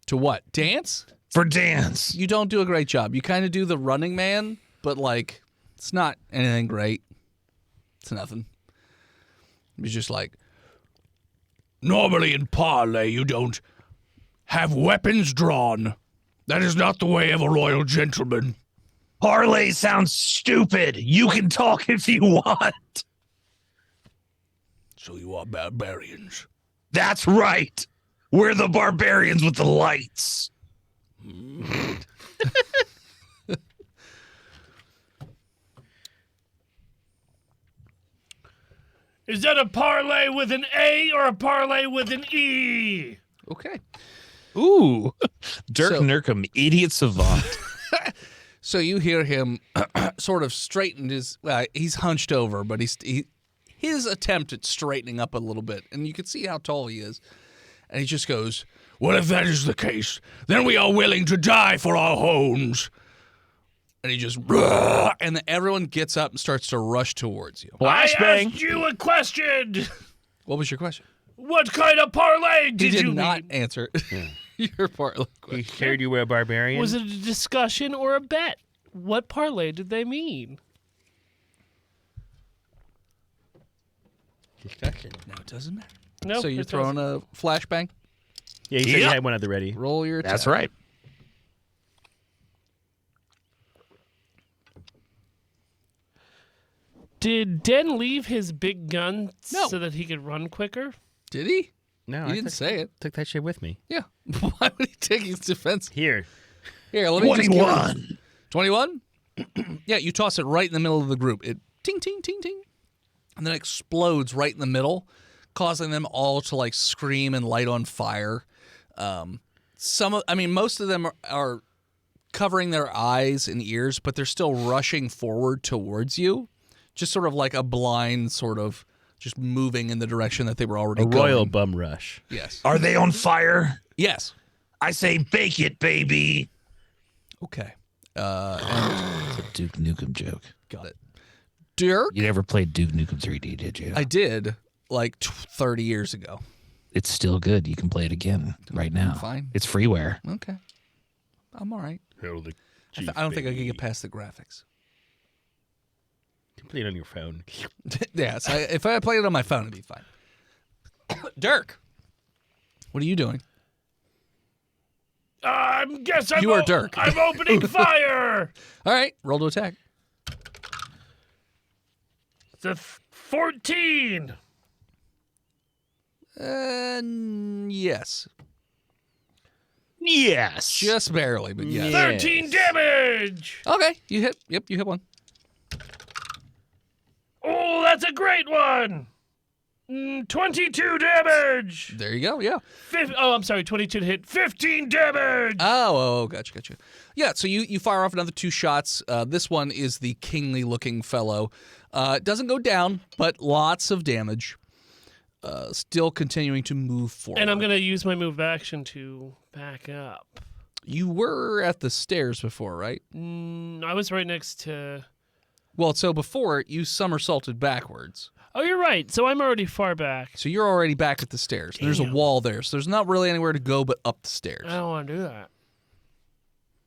To what? Dance? for dance. You don't do a great job. You kind of do the running man, but like, it's not anything great. It's nothing. It's just like, Normally in parlay, you don't have weapons drawn. That is not the way of a royal gentleman. Parlay sounds stupid. You can talk if you want. So you are barbarians. That's right. We're the barbarians with the lights. Is that a parlay with an A or a parlay with an E? Okay. Ooh, Dirk So- Nurkum, idiot savant. So you hear him sort of straighten his. He's hunched over, but his attempt at straightening up a little bit, and you can see how tall he is. And he just goes, Well, if that is the case, then we are willing to die for our homes. and he just, and then everyone gets up and starts to rush towards you. I Flashbang. asked you a question. What was your question? What kind of parlay He did did you not mean? answer your part of the He question. heard you were a barbarian. Was it a discussion or a bet? What parlay did they mean? Discussion. No, it doesn't matter. No. So you're throwing a flashbang? Yeah, he said Yep. he had one at the ready. Roll your attack. That's right. Did Den leave his big gun No. so that he could run quicker? Did he? No, He I didn't say it. took that shit with me. Yeah. Why would he take his defense? Here. Here, let me just give it- 21. 21? Yeah, you toss it right in the middle of the group. It ting, ting, ting, ting. And then explodes right in the middle, causing them all to like scream and light on fire. Most of them are covering their eyes and ears, but they're still rushing forward towards you. Just sort of like a blind sort of just moving in the direction that they were already A going. royal bum rush. Yes. Are they on fire? Yes. I say bake it, baby. Okay. It's a Duke Nukem joke. Got it. Dirk? You never played Duke Nukem 3D, did you? I did like 30 years ago. It's still good. You can play it again right now. Fine. It's freeware. Okay. I'm all right. Hell the I don't think I can get past the graphics. You can play it on your phone. Yes, if I played it on my phone, it'd be fine. Dirk, what are you doing? Guess I'm You are Dirk. I'm opening fire. All right, roll to attack. It's a 14. Yes, Yes. just barely, but yes. 13 damage. Okay, you hit. Yep, you hit one. Oh, that's a great one. 22 damage. There you go. Yeah. I'm sorry, 22 to hit. 15 damage. Oh, gotcha. Yeah, so you fire off another 2 shots. This one is the kingly-looking fellow. It doesn't go down, but lots of damage. Still continuing to move forward. And I'm going to use my move action to back up. You were at the stairs before, right? I was right next to... Well, so before, you somersaulted backwards. Oh, you're right. So I'm already far back. So you're already back at the stairs. There's a wall there, so there's not really anywhere to go but up the stairs. I don't want to do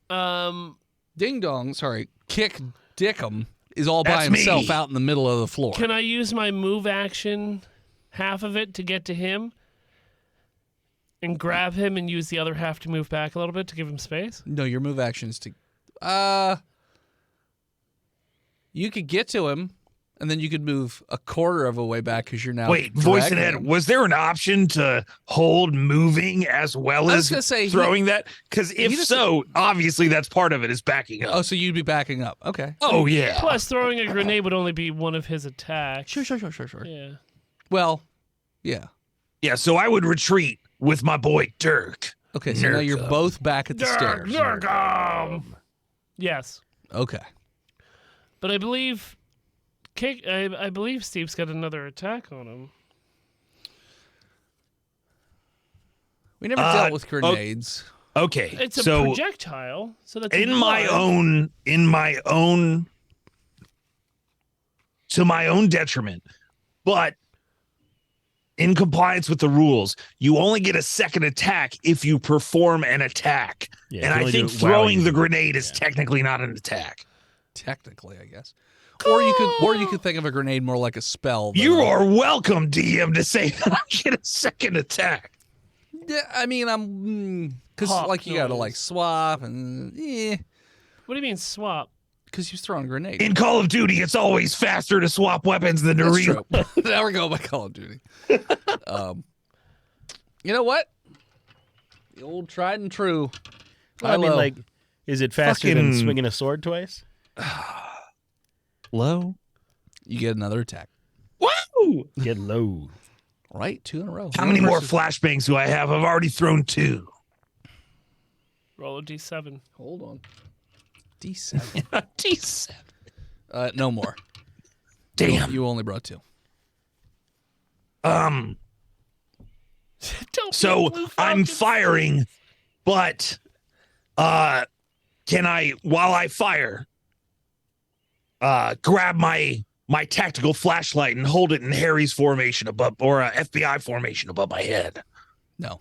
that. Ding Dong, Kick Dickum is all by That's himself me. out in the middle of the floor. Can I use my move action, half of it, to get to him? And grab him and use the other half to move back a little bit to give him space? No, your move action is to... You could get to him, and then you could move a quarter of a way back because you're now... Wait, voice in dragging head. him. Was there an option to hold moving as well I was as gonna say, throwing that? Because if just- so, obviously that's part of it is backing up. Oh, so you'd be backing up. Okay. Oh yeah. Plus, throwing a grenade would only be one of his attacks. Sure. Yeah. Well, yeah. Yeah. So I would retreat with my boy Dirk. Okay, so now you're Nurkum. both back at the stairs. Yes. Okay. But I believe... I believe Steve's got another attack on him. We never dealt with grenades. Okay. It's a so projectile, so that's in a my one. own to my own detriment, but in compliance with the rules, you only get a second attack if you perform an attack. Yeah, and you I only think do it while throwing you- the grenade is technically not an attack. Technically, I guess. Or you could think of a grenade more like a spell. than You a- are welcome, DM, to say that I get a second attack. Yeah, I mean, I'm because Pop like you got to noise. like swap and What do you mean swap? because you're throwing a grenade. In Call of Duty, it's always faster to swap weapons than to That's reload. true. There we go by Call of Duty. You know what? The old tried and true. Well, I mean, High-low. like, is it faster than Fucking- swinging a sword twice? Low. You get another attack. Woo! Woo! Get low. Right, 2 in a row. How many more Versus- flashbangs do I have? I've already thrown 2. Roll a d7. Hold on. D7. D7. No more. Damn. You only brought 2. Don't be a So blue I'm falcon. firing, but can I, while I fire, grab my tactical flashlight and hold it in Harry's formation above, or FBI formation above my head? No.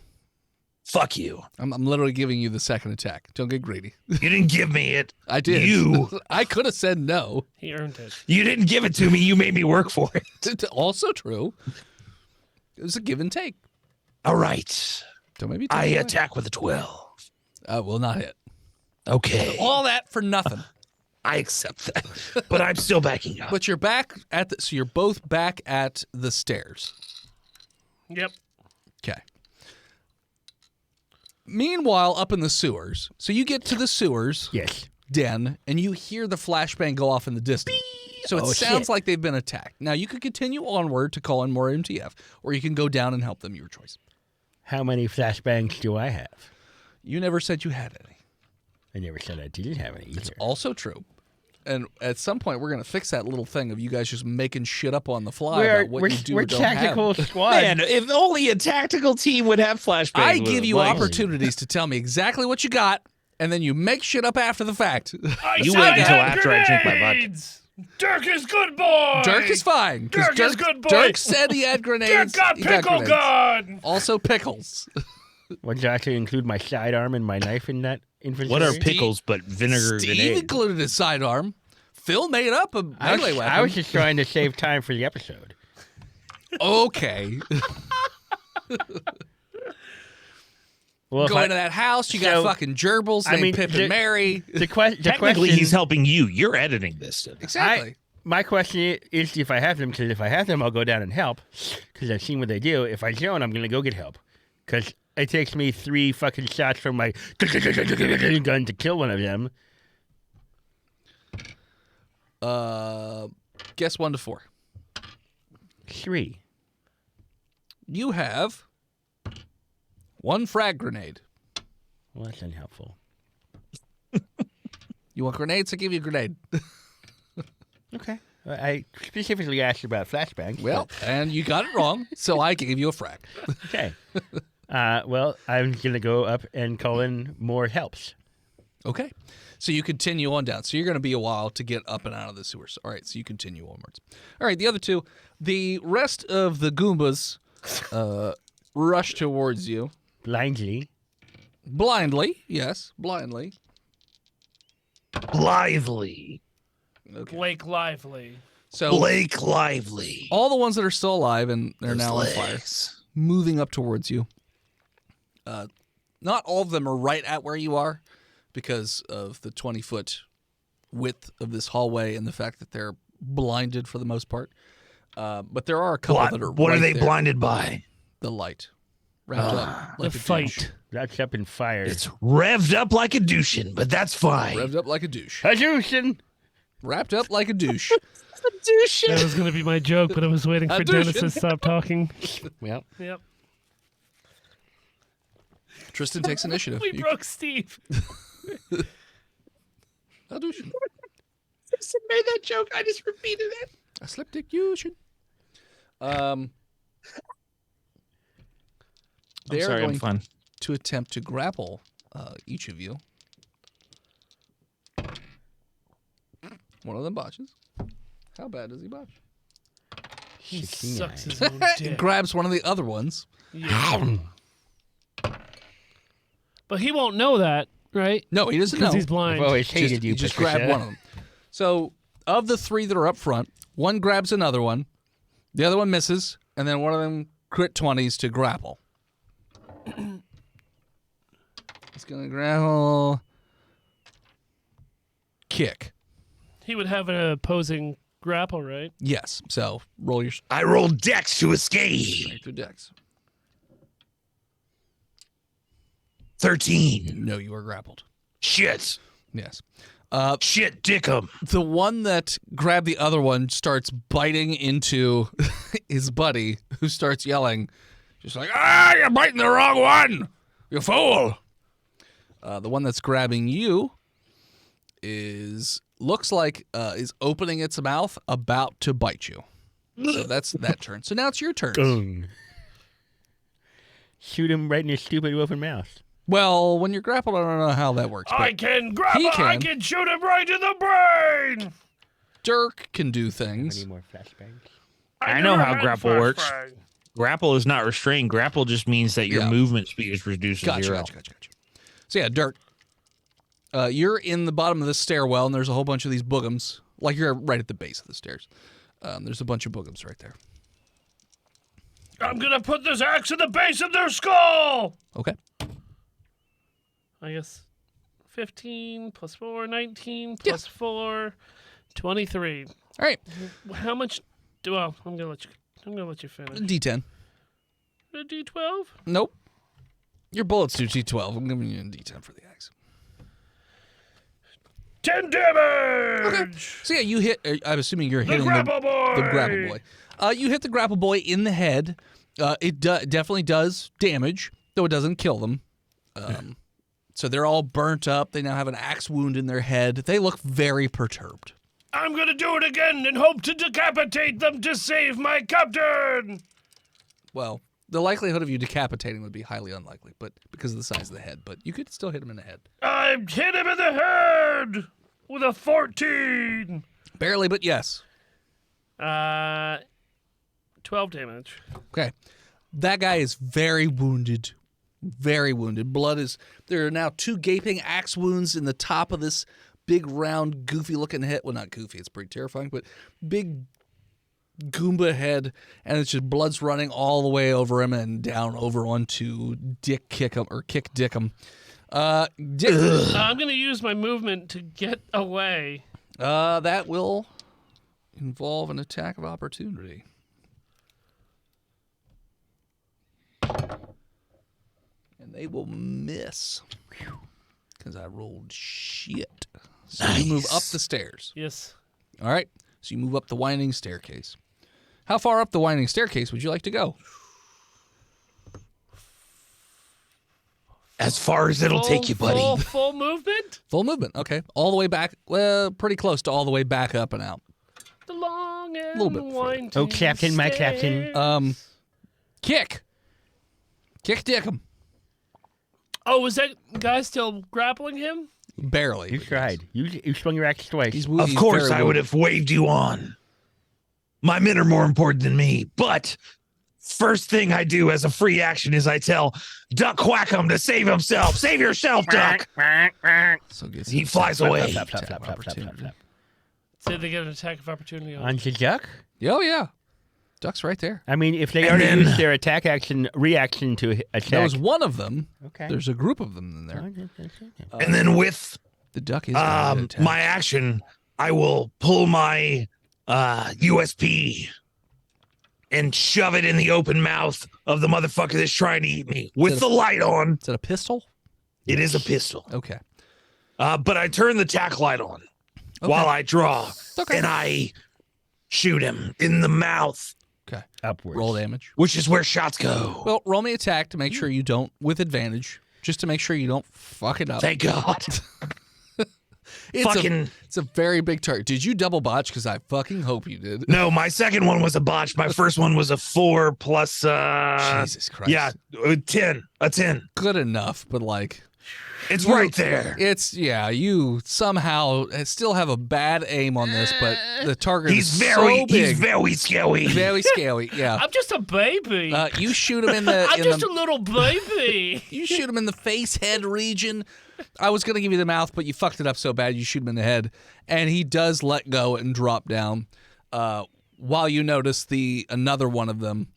Fuck you. I'm literally giving you the second attack. Don't get greedy. You didn't give me it. I did. You. I could have said no. He earned it. You didn't give it to me. You made me work for it. It's also true. It was a give and take. All right. Don't maybe I attack with a 12. will not hit. Okay. All that for nothing. I accept that. But I'm still backing up. But you're back at the, so you're both back at the stairs. Yep. Okay. Meanwhile, up in the sewers, so you get to the sewers Yes. den, and you hear the flashbang go off in the distance. So it Oh, sounds shit. like they've been attacked. Now, you could continue onward to call in more MTF, or you can go down and help them, your choice. How many flashbangs do I have? You never said you had any. I never said I didn't have any either. Also true. And at some point, we're going to fix that little thing of you guys just making shit up on the fly about what you do we're or don't tactical have. squad. Man, if only a tactical team would have flashbangs. I with give them. you Like, opportunities to tell me exactly what you got, and then you make shit up after the fact. You wait until after I drink my vodka. Grenades! Dirk is good boy. Dirk is fine. 'cause Dirk is good boy. Dirk said he had Dirk grenades. got He pickle grenades. gun. Also pickles. Would you actually include my sidearm and my knife in that inventory? What are pickles but vinegar Steve grenade? included his sidearm. Phil made up a melee weapon. I was just trying to save time for the episode. Okay. Well, Going to that house, you got So, fucking gerbils I named mean, Pip and Mary. the Technically, question, he's helping you. You're editing this. Exactly. my question is if I have them, because if I have them, I'll go down and help, because I've seen what they do. If I don't, I'm going to go get help, because it takes me 3 fucking shots from my gun to kill one of them. Guess 1 to 4. 3. You have 1 frag grenade. Well, that's unhelpful. You want grenades? I give you a grenade. Okay. I specifically asked about flashbangs. Well, and you got it wrong, so I gave you a frag. but- okay. Well, I'm going to go up and call in more helps. Okay. So you continue on down. So you're going to be a while to get up and out of the sewers. All right, so you continue onwards. All right, the other 2, the rest of the Goombas rush towards you. Blindly. Blindly, yes, blindly. Lively. Okay. Blake Lively. So Blake Lively. all the ones that are still alive and they're now on fire, Legs. moving up towards you. Not all of them are right at where you are because of the 20-foot width of this hallway and the fact that they're blinded for the most part. But there are a couple that are What right are they there. blinded by? The light. Wrapped up The like a douche. fight. That's up in fire. It's revved up like a douchin', but that's fine. Revved up like a douche. Hadouken! Wrapped up like a douche. That was going to be my joke, but I was waiting for Audition. Dennis to stop talking. Well, Yep. Tristan takes initiative. We You- broke Steve. A douche. Tristan made that joke. I just repeated it. A slipdick you should. They are going fun. to attempt to grapple each of you. One of them botches. How bad does he botch? He 69. sucks his own dick. Grabs one of the other ones. Yeah. But he won't know that, right? No, he doesn't know. Because he's blind. I've always hated you, He just Patricia. grabbed one of them. So, of the 3 that are up front, one grabs another one, the other one misses, and then one of them crit 20s to grapple. He's going to grapple. Kick. He would have an opposing grapple, right? Yes. So, roll your I rolled dex to escape. strength through dex. 13. No, you are grappled. Shit. Yes. Shit, dick 'em. The one that grabbed the other one starts biting into his buddy, who starts yelling, just like, You're biting the wrong one! You fool! the one that's grabbing you looks like is opening its mouth, about to bite you. So that's that turn. So now it's your turn. Boom. Shoot him right in his stupid open mouth. Well, when you're grappled, I don't know how that works. I But can grab he him. I can. can shoot him right in the brain. Dirk can do Any things. more flashbangs? I know never how had grapple works. flashbang. Grapple is not restrained. Grapple just means that your Yeah. movement speed is reduced to Gotcha, 0. gotcha. So yeah, Dirk, you're in the bottom of the stairwell, and there's a whole bunch of these boogums. Like you're right at the base of the stairs. There's a bunch of boogums right there. I'm gonna put this axe in the base of their skull. Okay. I guess 15 plus 4, 19 plus 4, 23. All right. How much? Well, I'm gonna let you finish. D10. A D12. Nope. Your bullets do D12. I'm giving you a D10 for the axe. 10 damage. So yeah, you hit. I'm assuming you're The hitting grapple boy. the grapple boy. You hit the grapple boy in the head. It definitely does damage, though it doesn't kill them. So they're all burnt up. They now have an axe wound in their head. They look very perturbed. I'm gonna do it again and hope to decapitate them to save my captain. Well, the likelihood of you decapitating would be highly unlikely, but because of the size of the head. But you could still hit him in the head. I hit him in the head with a 14. Barely, but yes. 12 damage. Okay. That guy is very wounded. Very wounded. There are now 2 gaping axe wounds in the top of this big, round, goofy-looking head. Well, not goofy. It's pretty terrifying, but big Goomba head, and it's just blood's running all the way over him and down over onto Dick Quackem, or Kick Dickum. Dick, I'm going to use my movement to get away. that will involve an attack of opportunity. And they will miss. Because I rolled shit. So you move up the stairs. Yes. All right. So you move up the winding staircase. How far up the winding staircase would you like to go? As far as it'll take you, buddy. Full movement? Full movement. Okay. All the way back. Well, pretty close to all the way back up and out. The long and Little bit further. winding Oh, Captain, my Captain. stairs. Kick Dickum. Oh, was that guy still grappling him? Barely. You tried. You swung your axe twice. He's Of course, I would have waved you on. My men are more important than me. But first thing I do as a free action is I tell Duck Quackem to save himself. Save yourself, Duck. So gets He flies away. Flap, flap, Attack flap, of flap, flap, flap, opportunity. flap. So they get an attack of opportunity on On the duck? Oh, yeah. Duck's right there. I mean, if they And already then- used their attack action, reaction to attack. That was one of them. Okay. There's a group of them in there. And then with The duck is going to attack. my action, I will pull my USP and shove it in the open mouth of the motherfucker that's trying to eat me with the light on. Is that a pistol? It is a pistol. Okay. But I turn the tack light on while I draw, Okay. and I shoot him in the mouth, Okay. Upwards. Roll damage. which is where shots go. Well, roll me attack to make sure you don't, with advantage, just to make sure you don't fuck it up. Thank God. It's a very big target. Did you double botch? Because I fucking hope you did. No, my second one was a botch. My first one was a 4 plus, Jesus Christ. yeah, a 10. Good enough, but like, It's right there. you somehow still have a bad aim on this, but the target He's is very, so big. he's very scary. Very scary, yeah. I'm just a baby. You shoot him in the I'm just a little baby. you shoot him in the face head region. I was gonna give you the mouth, but you fucked it up so bad you shoot him in the head, and he does let go and drop down. While you notice another one of them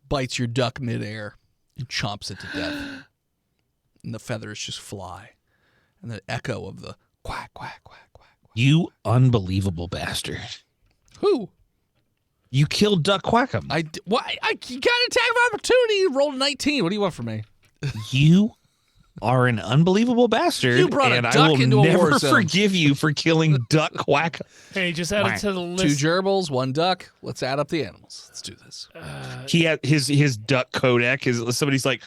bites your duck midair and chomps it to death, and the feathers just fly, and the echo of the quack quack quack quack. You unbelievable bastard. Who? You killed Duck Quackem. I got an attack of opportunity. You rolled a 19. What do you want from me? You are an unbelievable bastard. You brought a and duck I will into a war never zone. forgive you for killing Duck Quackem. Hey, just add it to the 2 list. gerbils, 1 duck. Let's add up the animals. Let's do this. He had his duck codec is somebody's like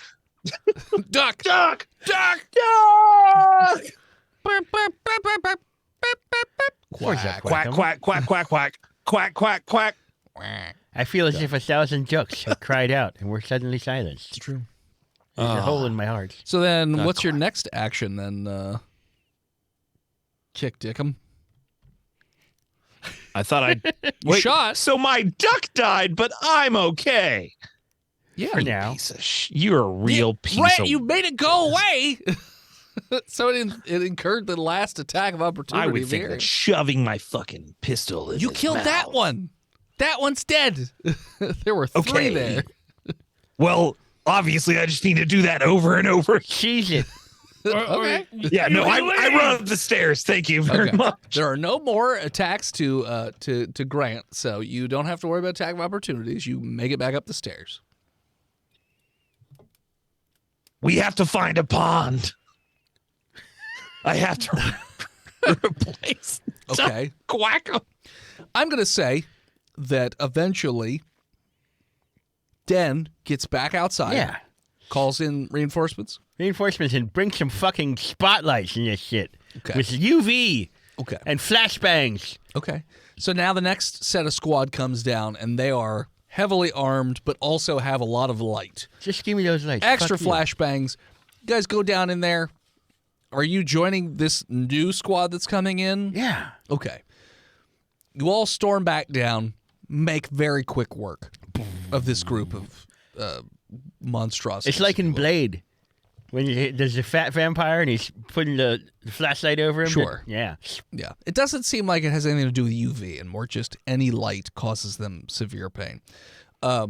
Duck! duck, Duck! duck, Quack, quack, quack, quack, quack, quack, quack, quack, quack. I feel as if 1,000 ducks have cried out and we're suddenly silenced. It's true. There's a hole in my heart. So then, Duck what's your quack. next action then, Kick Dickum? I thought I'd You shot. So my duck died, but I'm okay. Yeah. For now. Piece of you're a real piece Right, of. you made it go away. So it incurred the last attack of opportunity. I would of the think area. that shoving my fucking pistol in You his killed that mouth. one. That one's dead. There were 3 Okay. there. Well, obviously, I just need to do that over and over. Cheese it. Okay. Yeah, no, I run up the stairs. Thank you very Okay. much. There are no more attacks to grant, so you don't have to worry about attack of opportunities. You make it back up the stairs. We have to find a pond. I have to replace Okay. Quackem. I'm going to say that eventually Den gets back outside, Yeah. calls in reinforcements. Reinforcements and bring some fucking spotlights in this shit. Okay. With UV Okay. and flashbangs. Okay. So now the next set of squad comes down, and they are heavily armed, but also have a lot of light. Just give me those lights. Extra Fuck you. flashbangs. You guys go down in there. Are you joining this new squad that's coming in? Yeah. Okay. You all storm back down, make very quick work of this group of monstrosities. It's like in Blade. When there's a fat vampire and he's putting the flashlight over him. Sure. Yeah. Yeah. It doesn't seem like it has anything to do with UV, and more just any light causes them severe pain. But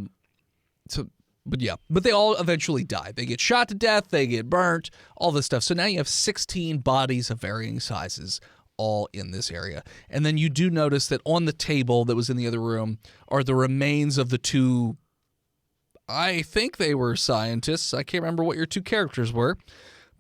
they all eventually die. They get shot to death, they get burnt, all this stuff. So now you have 16 bodies of varying sizes all in this area. And then you do notice that on the table that was in the other room are the remains of the 2, I think they were scientists. I can't remember what your 2 characters were.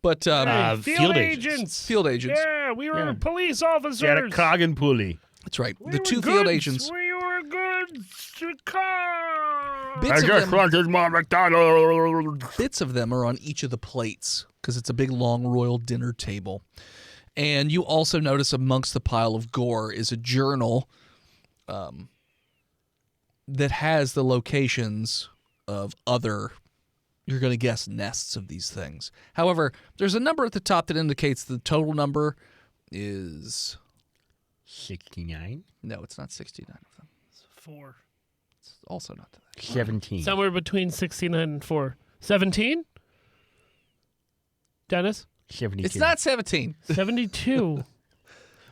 But Hey, field agents. field agents. Yeah, we were Yeah. police Got a officers. cog and pulley. That's right. We The were 2 field goods. agents. We were good car. Bits of them wanted more McDonald's. bits of them are on each of the plates because it's a big long royal dinner table. And you also notice amongst the pile of gore is a journal that has the locations of other, you're going to guess, nests of these things. However, there's a number at the top that indicates the total number is, 69. no, it's not 69 of them. 4. It's also not that. 17. Somewhere between 69 and 4. 17? Dennis? 72. It's not 17. 72. Well,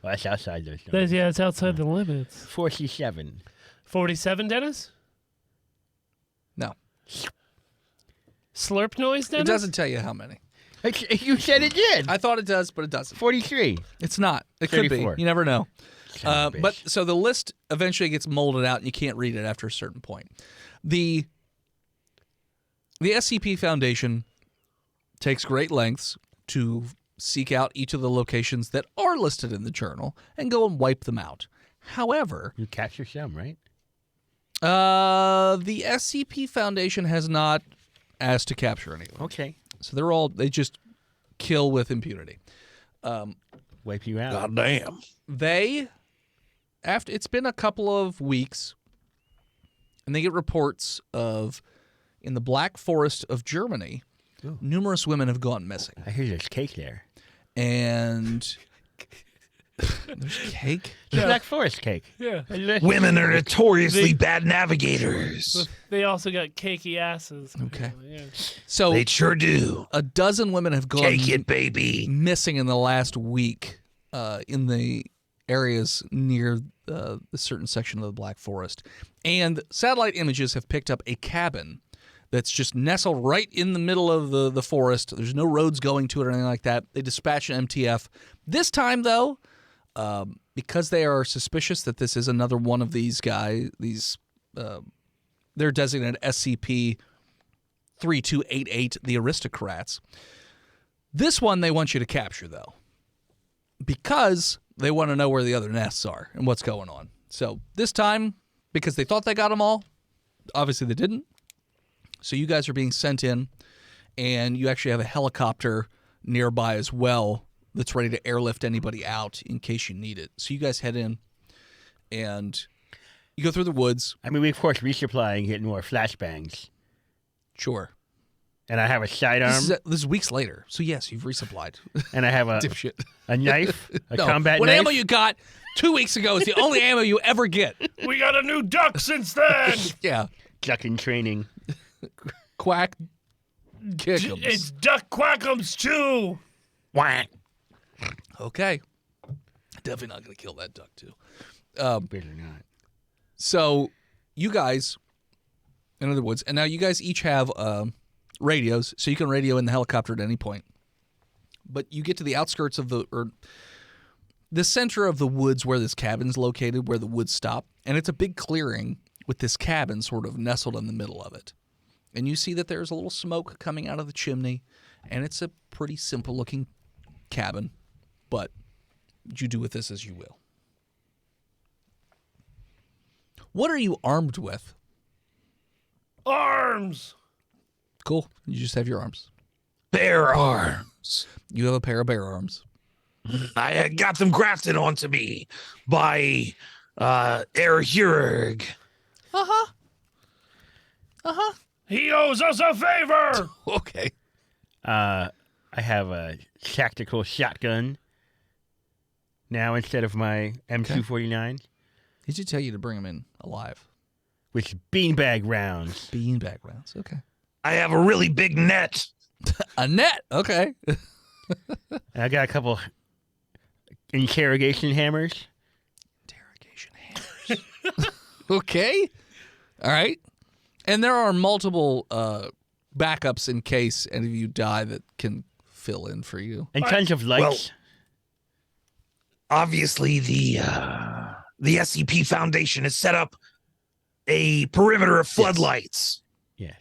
that's outside those That's, numbers. yeah, it's outside the limits. 47. 47, Dennis? No. Slurp noise, Dennis? It doesn't tell you how many. You said it did. I thought it does, but it doesn't. 43. It's not. It could be. 34. You never know. Son of a But bitch. so the list eventually gets molded out, and you can't read it after a certain point. The SCP Foundation takes great lengths to seek out each of the locations that are listed in the journal and go and wipe them out. However, You capture some, right? the SCP Foundation has not asked to capture anyone, Okay. so they just kill with impunity. Wipe you out. God damn. After it's been a couple of weeks, and they get reports of in the Black Forest of Germany, numerous women have gone missing. I hear there's cake there. And there's cake. The Black Forest cake. Yeah. Women are notoriously bad navigators. They also got cakey asses. Okay. Yeah. So They sure do. a dozen women have gone Take it, baby. missing in the last week in the areas near the certain section of the Black Forest. And satellite images have picked up a cabin that's just nestled right in the middle of the forest. There's no roads going to it or anything like that. They dispatch an MTF. This time, though, because they are suspicious that this is another one of these guys, they're designated SCP-3288, the Aristocrats. This one they want you to capture, though, because they want to know where the other nests are and what's going on. So this time, because they thought they got them all, obviously they didn't. So you guys are being sent in, and you actually have a helicopter nearby as well that's ready to airlift anybody out in case you need it. So you guys head in, and you go through the woods. I mean, we of course resupply and get more flashbangs. Sure. And I have a sidearm. This is weeks later. So yes, you've resupplied. And I have a Dipshit. a knife, a No, combat what knife. ammo you got 2 weeks ago is the only ammo you ever get. We got a new duck since then. Yeah. Duck in training. Quack. Kick'ems. It's Duck Quackem's too. Whack. Okay. Definitely not going to kill that duck, too. Better not. So, you guys, in other words, and now you guys each have radios, so you can radio in the helicopter at any point. But you get to the outskirts of the center of the woods where this cabin's located, where the woods stop, and it's a big clearing with this cabin sort of nestled in the middle of it. And you see that there's a little smoke coming out of the chimney, and it's a pretty simple-looking cabin, but you do with this as you will. What are you armed with? Arms. Cool. You just have your arms. Bear arms. You have a pair of bear arms. I got them grafted onto me by Erhurg. Uh-huh. Uh-huh. He owes us a favor. Okay. I have a tactical shotgun now instead of my M249 He did tell you to bring him in alive. with beanbag rounds. Beanbag rounds. Okay. I have a really big net. A net. Okay. And I got a couple interrogation hammers. Interrogation hammers. Okay. All right. And there are multiple backups in case any of you die that can fill in for you. And tons of lights. Obviously, the SCP Foundation has set up a perimeter of floodlights. Yes.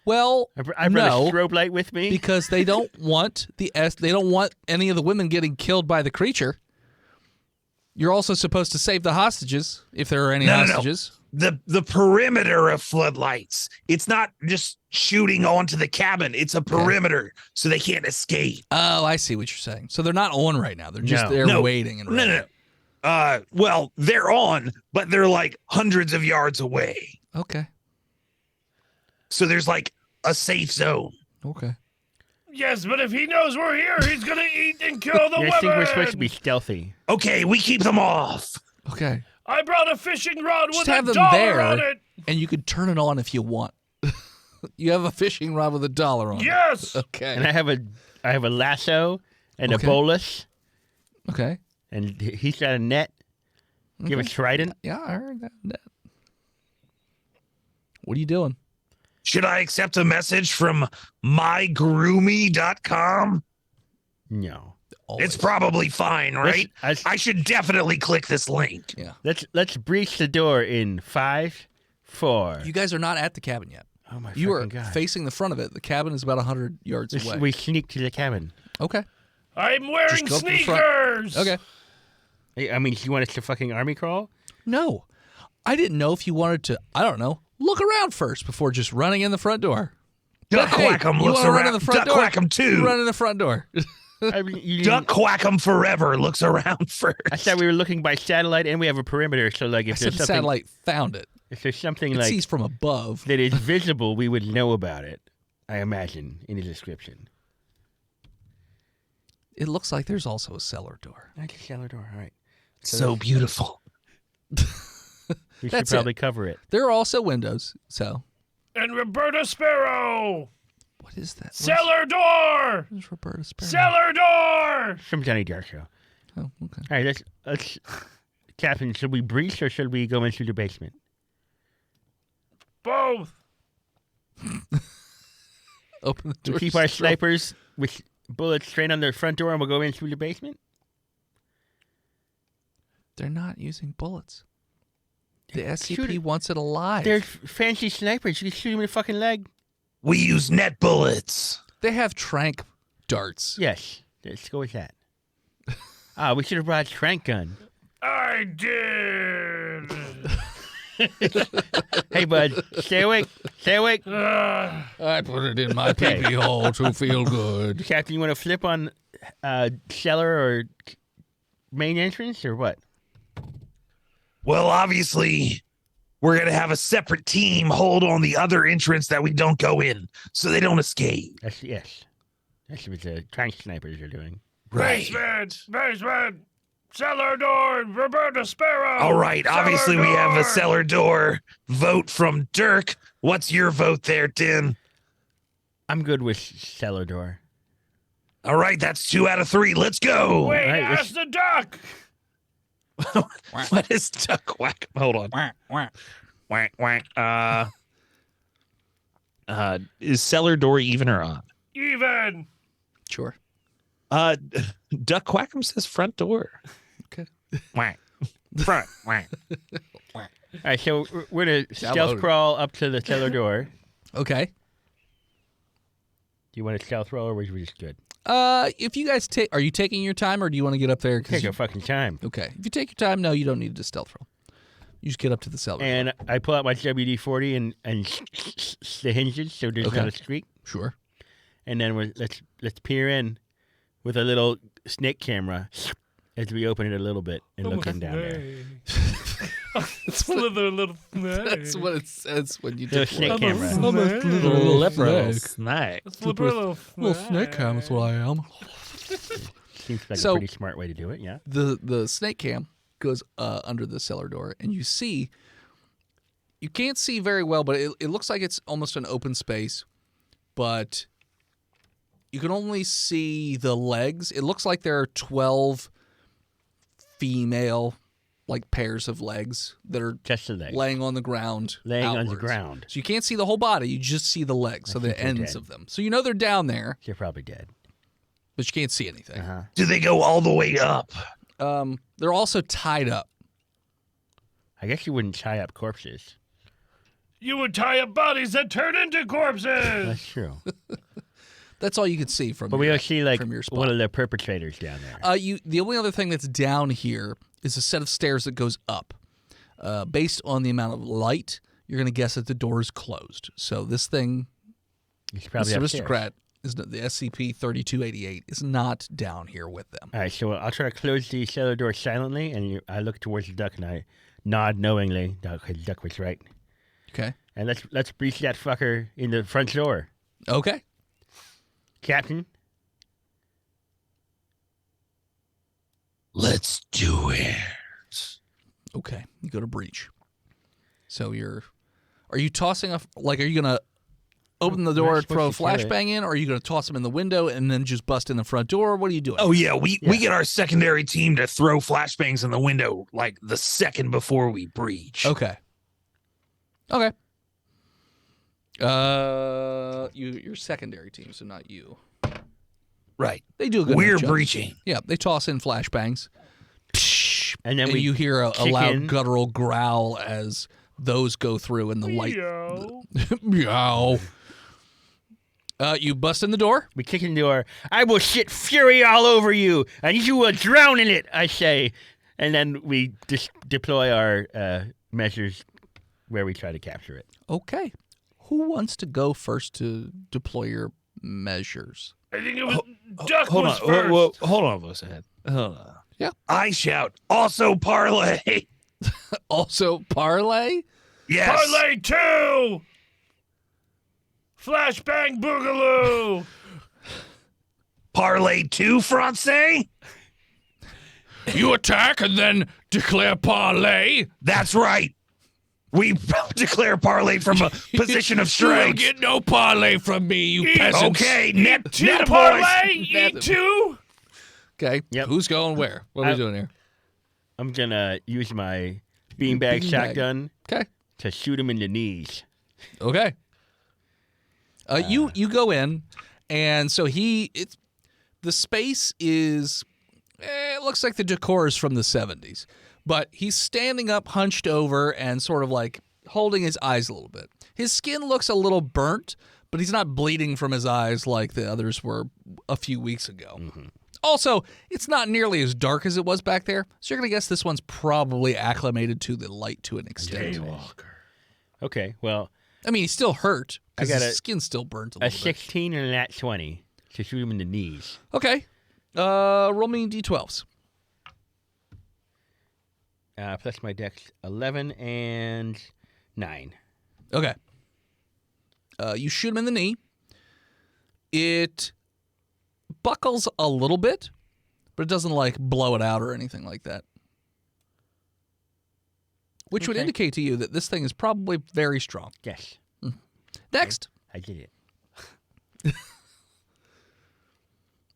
Well, I brought no, a strobe light with me. because they don't want they don't want any of the women getting killed by the creature. You're also supposed to save the hostages if there are any hostages. The perimeter of floodlights. It's not just shooting onto the cabin. It's a perimeter, so they can't escape. Oh, I see what you're saying. So they're not on right now. They're just No. there No. waiting and No. Well, they're on, but they're like hundreds of yards away. Okay. So there's like a safe zone. Okay. Yes, but if he knows we're here, he's gonna eat and kill the I women. think we're supposed to be stealthy. Okay, we keep them off. Okay. I brought a fishing rod Just with have a them dollar there. on it. And you could turn it on if you want. You have a fishing rod with $1 on it. Yes. Okay. And I have a lasso and Okay. a bolus, Okay. and he's got a net. You have a trident. Yeah, I heard that. What are you doing? Should I accept a message from mygroomy.com? No. Always. It's probably fine, right? I should definitely click this link. Yeah. Let's breach the door in 5, 4. You guys are not at the cabin yet. Oh my You are fucking god! facing the front of it. The cabin is about 100 yards away. We sneak to the cabin. Okay. I'm wearing Just go to the front. sneakers. Okay. Hey, I mean, you want us to fucking army crawl? No. I didn't know if you wanted to, I don't know, look around first before just running in the front door. Duck Hey, Quackem you looks wanna run in around. the front Duck door? Quackem You 2. run in the front door. I mean, you Duck Quackem Forever looks around first. I thought we were looking by satellite, and we have a perimeter. So, like, I if said there's the something, satellite found it. if there's something It like sees from above. that is visible, we would know about it. I imagine in the description. It looks like there's also a cellar door. That's a cellar door. All right. So beautiful. We should That's probably cover it. There are also windows. So, And Roberta Sparrow. what is that? Cellar door. What is Roberta Sparrow? Cellar door. From Johnny Dark Show. Oh, okay. All right, let's. Captain, should we breach or should we go into the basement? Both. Open the We door. keep our snipers with bullets straight on their front door, and we'll go in through the basement. They're not using bullets. The SCP shoot it. wants it alive. They're fancy snipers. You can shoot them in the fucking leg. We use net bullets. They have trank darts. Yes, let's go with that. We should have brought Trank gun. I did. Hey, bud, stay awake. Stay awake. I put it in my Okay. pee-pee hole to feel good. Captain, you want to flip on cellar or main entrance or what? Well, obviously, we're going to have a separate team hold on the other entrance that we don't go in so they don't escape. Yes. That's what the Trank snipers are doing. Right. Basement, cellar door, Roberta Sparrow. All right. Obviously, we have a cellar door vote from Dirk. What's your vote there, Tim? I'm good with cellar door. All right. That's 2 out of 3. Let's go. Wait, Right, ask the duck. What is Duck Quackem? Hold on. Whack, whack. Is cellar door even or odd? Even. Sure. Duck Quackem says front door. Okay. Whack. Front. Whack. All right, so we're going to stealth Download. crawl up to the cellar door. Okay. Do you want a stealth roll or was we just good? If you guys take, are you taking your time or do you want to get up there? 'Cause Take you- your fucking time. Okay. If you take your time, no, you don't need to stealth roll. You just get up to the cellar. And I pull out my WD-40 and the hinges so there's Okay. not a streak. Sure. And then let's peer in with a little snake camera as we open it a little bit and look in down there. Slither little snake. That's what it says when you Little take snake I'm a camera. snake. I'm a little leopard. Snake. Slipper little snake. Little snake cam is what I am. Seems like So- a pretty smart way to do it, yeah. The snake cam goes under the cellar door, and you can't see very well, but it looks like it's almost an open space, but you can only see the legs. It looks like there are 12 female, like, pairs of legs that are Just the leg. laying on the ground. Laying on the outwards. ground. So you can't see the whole body, you just see the legs, so I the think they're ends dead. of them. So you know they're down there, You're probably dead. but you can't see anything. Uh-huh. Do they go all the way up? They're also tied up. I guess you wouldn't tie up corpses. You would tie up bodies that turn into corpses. That's true. That's all you can see from But your, we don't see like from your spot. one of the perpetrators down there. The only other thing that's down here is a set of stairs that goes up. Based on the amount of light, you're going to guess that the door is closed. So this thing, It's probably this upstairs. aristocrat, is the SCP-3288, is not down here with them. All right, so I'll try to close the cellar door silently, and I look towards the duck and I nod knowingly. Because Duck was right. Okay. And let's breach that fucker in the front door, Okay. Captain. Let's do it. Okay. You go to breach. So are you tossing are you going to open the door, not throw a supposed to kill it. flashbang in, or are you going to toss them in the window and then just bust in the front door? What are you doing? Oh yeah, we get our secondary team to throw flashbangs in the window like the second before we breach. Okay. Okay. Your secondary team, so not you. Right. They do a good We're enough job. breaching. Yeah, they toss in flashbangs. And then And we you hear a kick loud in. guttural growl as those go through and the light. Yo. Meow. You bust in the door. We kick in the door. I will shit fury all over you, and you will drown in it, I say. And then we deploy our measures where we try to capture it. Okay. Who wants to go first to deploy your measures? I think it was Duck Hold was on. first. Hold on for a second. Hold on. Yeah. I shout, also parlay. Also, parlay? Yes. Parlay 2! Flashbang Boogaloo! Parlay 2, Francais? You attack and then declare parley. That's right. We declare parlay from a position of You will strength. get no parley from me, you peasants. Okay, net, Two net boys. parlay, Net- E2? Okay. Yep. Who's going where? What are we doing here? I'm going to use my beanbag Beanbag. shotgun Okay. to shoot him in the knees. Okay. You go in, and so the space is, it looks like the decor is from the 70s, but he's standing up, hunched over, and sort of like holding his eyes a little bit. His skin looks a little burnt, but he's not bleeding from his eyes like the others were a few weeks ago. Also, it's not nearly as dark as it was back there, so you're going to guess this one's probably acclimated to the light to an extent. Okay, well, I mean, he's still hurt because got his a- skin's still burnt a a little bit. 16 and a nat 20 to shoot him in the knees. Okay. Roll me D12s. Plus my dex 11 and 9. Okay. You shoot him in the knee. It buckles a little bit, but it doesn't like blow it out or anything like that. Which would Okay. indicate to you that this thing is probably very strong. Yes, Next. I did it.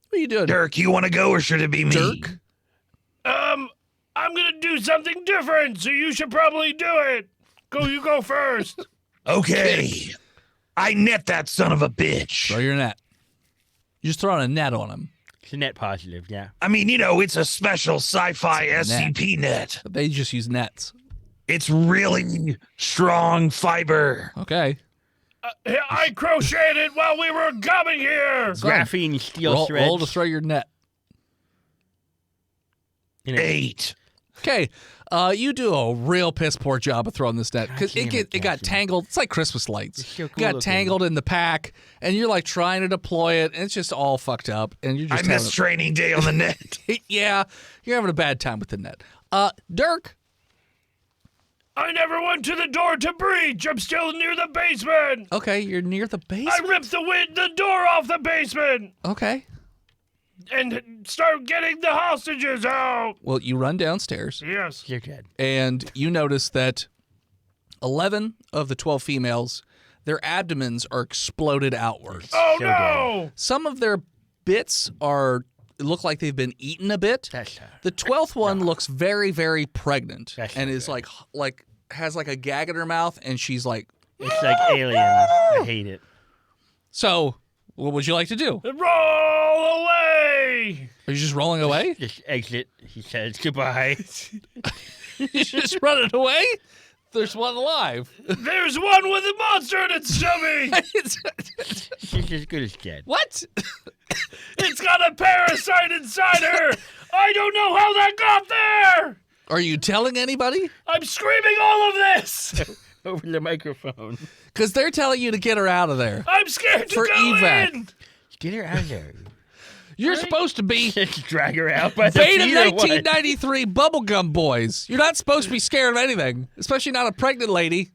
What are you doing? Dirk, you want to go or should it be me? Dirk? I'm gonna do something different, so you should probably do it. You go first. Okay. I net that son of a bitch. Throw your net. You're just throwing a net on him. It's a net positive, yeah. I mean, it's a special sci-fi It's a net. SCP net. But they just use nets. It's really strong fiber. Okay. I crocheted it while we were coming here. Fine. Graphene steel threads. Roll to throw your net. in it. 8. Okay, you do a real piss poor job of throwing this net because God damn it, it got Cassie. tangled. It's like Christmas lights. It's so It cool got looking. tangled in the pack, and you're like trying to deploy it, and it's just all fucked up. And you're I just missed training day on the net. yeah, you're having a bad time with the net. Dirk. I never went to the door to breach. I'm still near the basement. Okay, you're near the I basement. ripped the door off the basement Okay. and start getting the hostages out. Well, you run downstairs, Yes. You're dead. and you notice that 11 of the 12 females, their abdomens are exploded outwards. Oh So no! Some of their bits look like they've been eaten a bit. That's The 12th one looks very, very pregnant That's and not is good. like has like a gag in her mouth, and she's like, it's like alien. I hate it. so what would you like to do? Roll away! Are you just rolling away? Just exit. He says goodbye. You just running away? There's one alive. There's one with a monster in its stomach. She's as good as dead. What? It's got a parasite inside her. I don't know how that got there. Are you telling anybody? I'm screaming all of this. Over the microphone. Because they're telling you to get her out of there. I'm scared to For go evac. in. Get her out of there. You're supposed to be Just drag her out by the Beta feet or what? 1993 bubblegum boys. You're not supposed to be scared of anything, especially not a pregnant lady.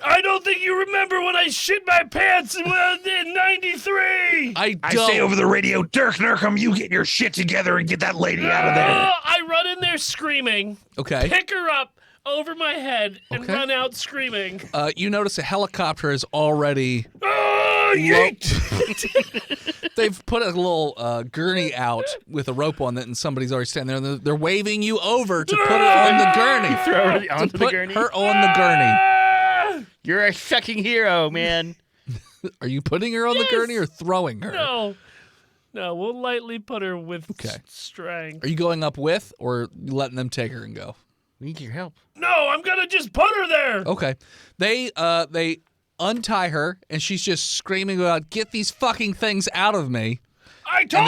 I don't think you remember when I shit my pants in '93. I I don't. say over the radio, Dirk Nurkum, you get your shit together and get that lady out of there. I run in there screaming, Okay. pick her up over my head, and Okay. run out screaming. You notice a helicopter is already. Oh, yeet! They've put a little gurney out with a rope on it, and somebody's already standing there. And they're waving you over to put her on the gurney. Throw her To onto the put gurney. her on the gurney. Ah! You're a sucking hero, man. Are you putting her on the Yes. gurney or throwing her? No, we'll lightly put her with Okay. strength. Are you going up with, or you letting them take her and go? We need your help. No, I'm gonna just put her there. Okay. They untie her, and she's just screaming about, "Get these fucking things out of me!" I told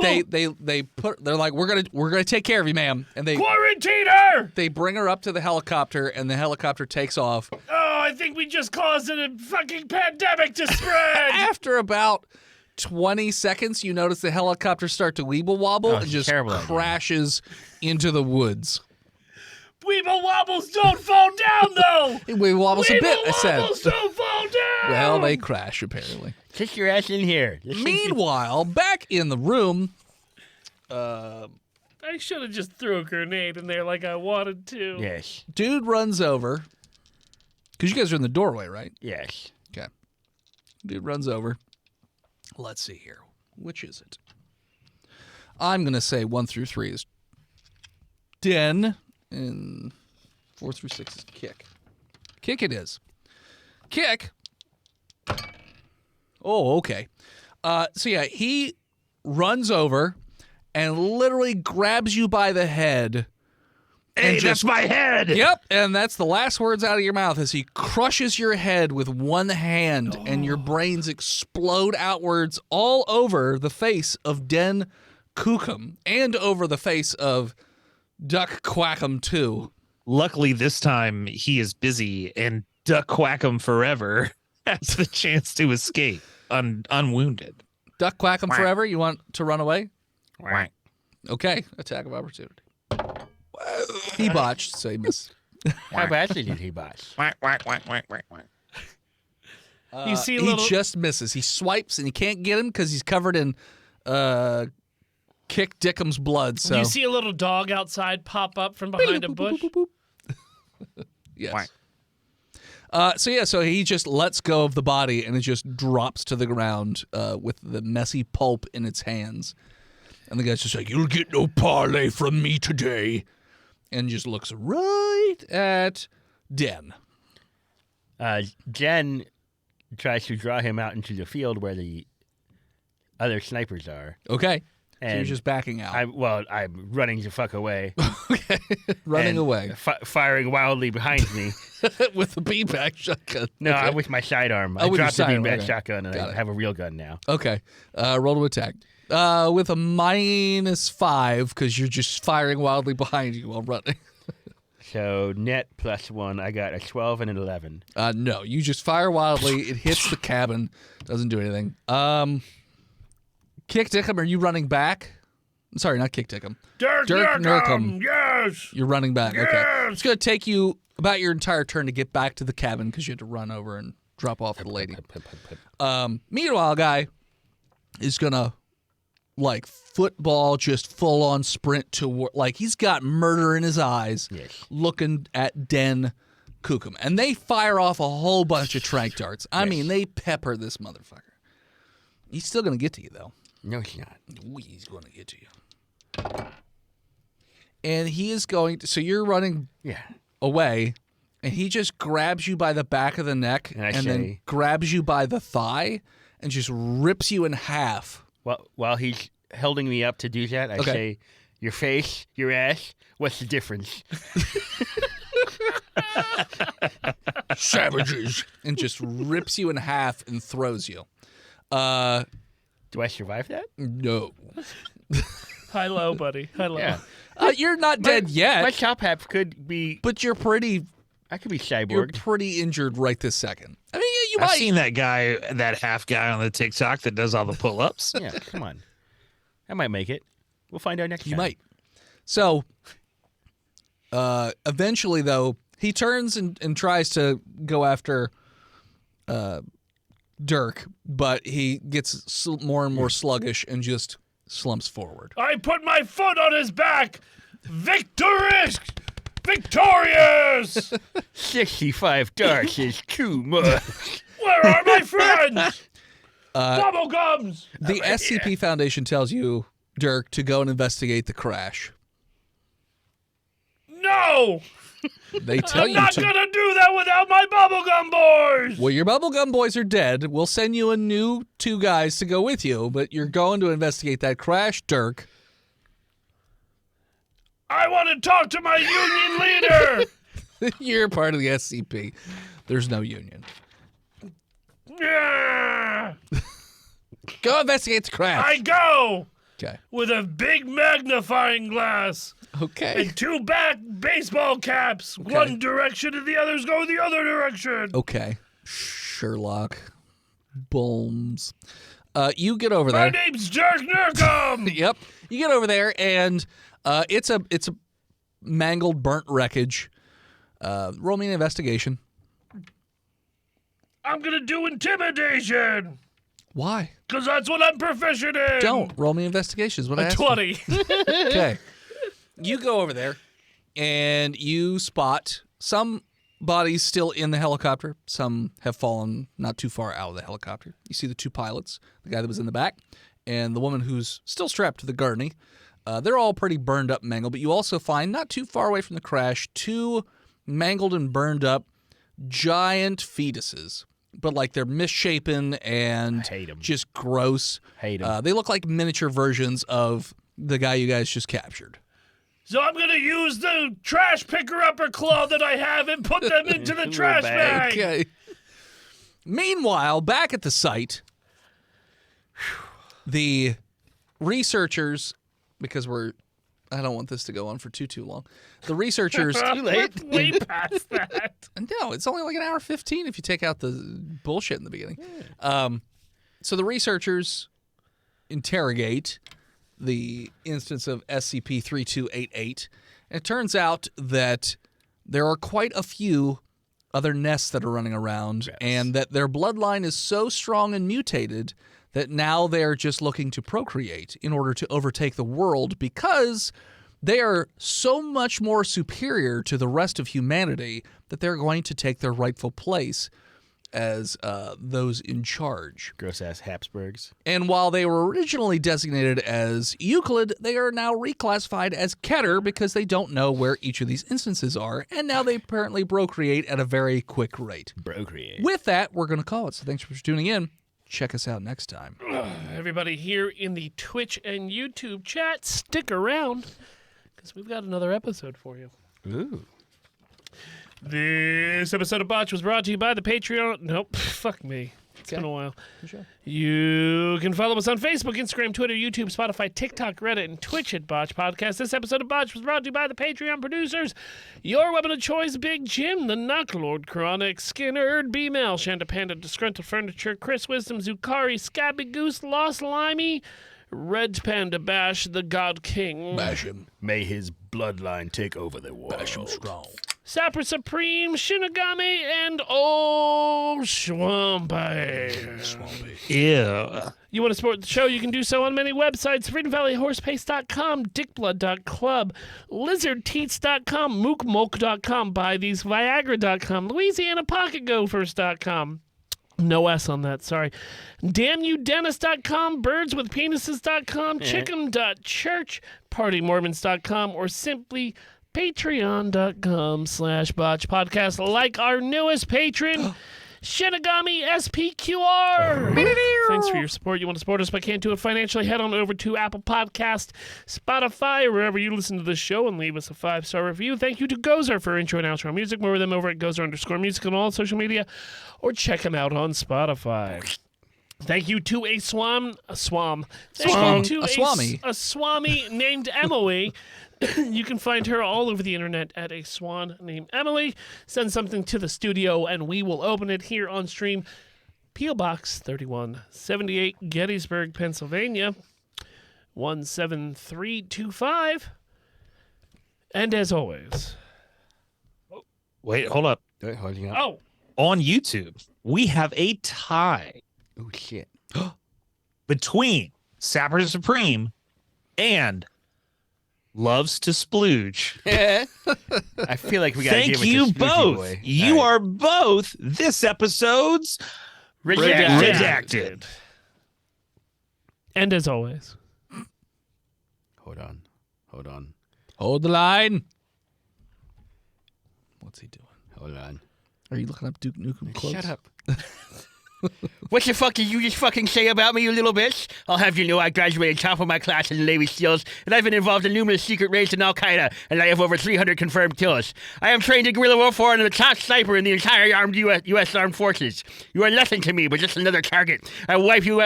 they- you. They're like, "We're gonna take care of you, ma'am," and Quarantine her. they bring her up to the helicopter, and the helicopter takes off. Oh, I think we just caused a fucking pandemic to spread. After about 20 seconds, you notice the helicopter start to weeble wobble Oh, and it's a just terrible idea. crashes into the woods. Weeble wobbles don't fall down, though. It weeble wobbles a bit, I Weeble said. wobbles don't fall down. Well, they crash, apparently. Kick your ass in here. This thing's- Meanwhile, back in the room, I should have just threw a grenade in there like I wanted to. Yes. dude runs over. Because you guys are in the doorway, right? Yes. Okay. Dude runs over. Let's see here. Which is it? I'm going to say 1 through 3 is Den, and 4 through 6 is Kick. Kick it is. Kick. Oh, okay. So yeah, he runs over and literally grabs you by the head Hey, that's my head. Yep, and that's the last words out of your mouth as he crushes your head with one hand, and your brains explode outwards all over the face of Den Quackem and over the face of Duck Quackem too. Luckily, this time he is busy, and Duck Quackem forever has the chance to escape unwounded. Duck Quackem forever. You want to run away? Quack. Okay, attack of opportunity. He botched, so he missed. How badly did he botch? Quack, quack, quack, quack, quack, quack. You see a He little. just misses. He swipes and he can't get him because he's covered in Kick Dickham's blood. So You see a little dog outside pop up from behind a bush. Yes. So he just lets go of the body and it just drops to the ground with the messy pulp in its hands. And the guy's just like, "You'll get no parley from me today," and just looks right at Den. Jen tries to draw him out into the field where the other snipers are. Okay. So you're And just backing out. I'm running the fuck away. Okay. Running and away. Firing wildly behind me. With the beanbag shotgun. No, Okay. I'm with my sidearm. Oh, I with your dropped the sidearm, beanbag okay. shotgun and Got I it. have a real gun now. Okay. Roll to attack. With a -5 because you're just firing wildly behind you while running. So net +1, I got a 12 and an 11. No, you just fire wildly. It hits the cabin. Doesn't do anything. Kick Dickham, are you running back? Sorry, not Kick Dickham. Dirk Nurkum. Yes. You're running back. Okay. Yes! It's going to take you about your entire turn to get back to the cabin because you had to run over and drop off the lady. Meanwhile, guy is going to, like, football, just full-on sprint to, like, he's got murder in his eyes looking at Den Quackem. And they fire off a whole bunch of trank darts. I mean, they pepper this motherfucker. He's still going to get to you, though. No, he's not. Ooh, he's going to get to you. And he is going to, so you're running away, and he just grabs you by the back of the neck And I then say- grabs you by the thigh and just rips you in half. Well, while he's holding me up to do that, I Okay. say, your face, your ass, what's the difference? Savages. And just rips you in half and throws you. Do I survive that? No. High low, buddy. High low. Yeah. You're not dead yet, My top half could be, but you're pretty cyborg. injured right this second. I mean, you I've might. seen that guy, that half guy on the TikTok that does all the pull-ups. Yeah, come on. I might make it. We'll find out next time. You might. So, eventually, though, he turns and tries to go after Dirk, but he gets more and more sluggish and just slumps forward. I put my foot on his back. Victorious! Victorious! 65 darts is too much. Where are my friends? Bubblegums! The SCP Foundation tells you, Dirk, to go and investigate the crash. No! They tell I'm you not to. gonna do that without my bubblegum boys! Well, your bubblegum boys are dead. We'll send you a new 2 guys to go with you, but you're going to investigate that crash, Dirk. I want to talk to my union leader! You're part of the SCP. There's no union. Yeah! Go investigate the crash. I go Okay. with a big magnifying glass Okay. and 2 baseball caps. One direction and the others go the other direction. Okay. Sherlock Bolmes. You get over My there. name's Dirk Nurkum! Yep. You get over there, and it's a mangled, burnt wreckage. Roll me an investigation. I'm gonna do intimidation! Why? Because that's what I'm proficient in! Don't roll me investigation. Is what I A asked. 20. Okay. You go over there, and you spot some bodies still in the helicopter. Some have fallen not too far out of the helicopter. You see the 2 pilots, the guy that was in the back, and the woman who's still strapped to the gurney. They're all pretty burned up and mangled, but you also find, not too far away from the crash, 2 mangled and burned up giant fetuses. But, like, they're misshapen and I hate 'em. just gross. Hate 'em. They look like miniature versions of the guy you guys just captured. So I'm going to use the trash picker-upper claw that I have and put them into the trash bag. Okay. Meanwhile, back at the site, the researchers, because I don't want this to go on for too long. The researchers... Too late. Way past that. No, it's only like an hour 15 if you take out the bullshit in the beginning. So the researchers interrogate the instance of SCP-3288. It turns out that there are quite a few other nests that are running around, and that their bloodline is so strong and mutated that now they're just looking to procreate in order to overtake the world, because they are so much more superior to the rest of humanity that they're going to take their rightful place as those in charge. Gross-ass Habsburgs. And while they were originally designated as Euclid, they are now reclassified as Keter because they don't know where each of these instances are, and now they apparently procreate at a very quick rate. Procreate. With that, we're going to call it. So thanks for tuning in. Check us out next time. Everybody here in the Twitch and YouTube chat, stick around, because we've got another episode for you. Ooh. This episode of Botched was brought to you by the Patreon. Nope, fuck me. It's been a while. Sure. You can follow us on Facebook, Instagram, Twitter, YouTube, Spotify, TikTok, Reddit, and Twitch at Botched Podcast. This episode of Botched was brought to you by the Patreon producers. Your weapon of choice, Big Jim, the Knucklord, Chronic, Skinner, B-Mail, Shanda Panda, Disgruntled Furniture, Chris Wisdom, Zukari, Scabby Goose, Lost Limey, Red Panda Bash, the God King. Bash him. May his bloodline take over the world. Bash him strong. Sapper Supreme, Shinigami, and Oh Swampy. Ew. You want to support the show? You can do so on many websites. FreedomValleyHorsePace.com, DickBlood.club, LizardTeats.com, MookMolk.com, BuyTheseViagra.com, LouisianaPocketGophers.com. No S on that, sorry. DamnYouDennis.com, BirdsWithPenises.com, Chicken.Church, PartyMormons.com, or simply patreon.com/botchpodcast, like our newest patron, Shinigami SPQR. Thanks for your support. You want to support us but can't do it financially? Head on over to Apple Podcast, Spotify, or wherever you listen to this show, and leave us a 5-star review. Thank you to Gozer for intro and outro music. More of them over at Gozer_music on all social media, or check him out on Spotify. Thank you to a swami named Emily. You can find her all over the internet at a swan named Emily. Send something to the studio and we will open it here on stream. P.O. Box 3178, Gettysburg, Pennsylvania 17325. And as always... Wait, hold up. Holding up. Oh! On YouTube, we have a tie Oh, shit. between Sapper Supreme and Loves to Splooge. I feel like we got to give it Thank to you Spooky both. Boy. You All right. are both this episode's Redacted. And as always... Hold on. Hold the line. What's he doing? Hold on. Are you looking up Duke Nukem quotes? Shut up. What the fuck did you just fucking say about me, you little bitch? I'll have you know I graduated top of my class in the Navy SEALs, and I've been involved in numerous secret raids in Al-Qaeda, and I have over 300 confirmed kills. I am trained in guerrilla warfare and I'm the top sniper in the entire armed U.S. Armed Forces. You are nothing to me, but just another target. I will wipe you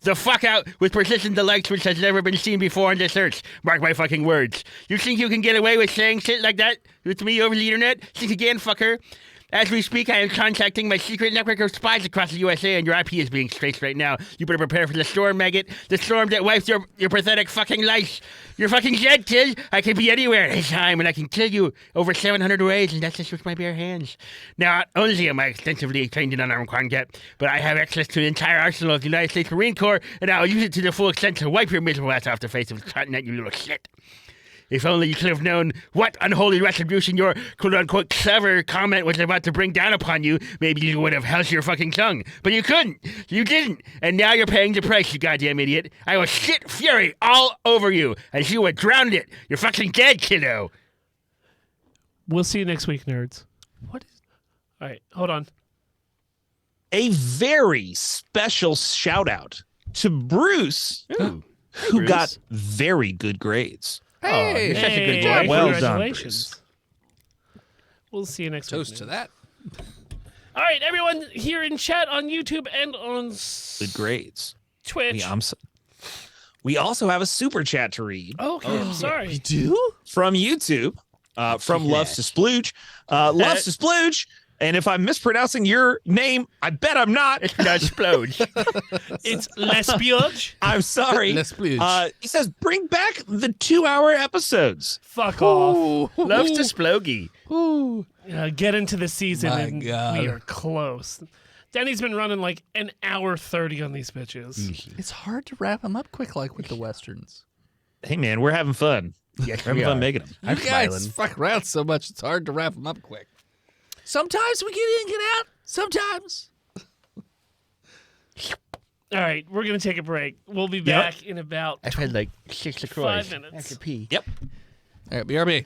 the fuck out with precision the likes which has never been seen before on this earth. Mark my fucking words. You think you can get away with saying shit like that with me over the internet? Think again, fucker. As we speak, I am contacting my secret network of spies across the USA, and your IP is being traced right now. You better prepare for the storm, maggot. The storm that wipes your pathetic fucking life. You're fucking dead, kid. I can be anywhere at any time, and I can kill you over 700 ways, and that's just with my bare hands. Now, not only am I extensively trained in unarmed combat, but I have access to the entire arsenal of the United States Marine Corps, and I'll use it to the full extent to wipe your miserable ass off the face of the continent, you little shit. If only you could have known what unholy retribution your quote-unquote clever comment was about to bring down upon you, maybe you would have held your fucking tongue. But you couldn't. You didn't. And now you're paying the price, you goddamn idiot. I will shit fury all over you, as you would drown in it. You're fucking dead, kiddo. We'll see you next week, nerds. What is... All right, hold on. A very special shout out to Bruce, Ooh. who got very good grades. Hey, you're such a good Hey, boy. Well done, congratulations. We'll see you next toast week. to that. All right, everyone here in chat on YouTube and on Good grades. Twitch. We also have a super chat to read Okay, I'm sorry. Do? from YouTube, from Loves to Splooge. Loves to Splooge. And if I'm mispronouncing your name, I bet I'm not. It's not splooge. It's Lesbiage. I'm sorry. Les Splooge. He says, bring back the 2-hour episodes. Fuck off. Loves to splogie. Ooh. Get into the season My and God. we are close. Denny's been running like an hour 30 on these bitches. It's hard to wrap them up quick like with the Westerns. Hey, man, we're having fun. Yes, We're having fun making them. You I'm guys smiling. fuck around so much, it's hard to wrap them up quick. Sometimes we get in, get out. Sometimes. All right, we're going to take a break. We'll be back in about I've had like 6 LaCroix. 5 minutes. I have to pee. Yep. All right, BRB.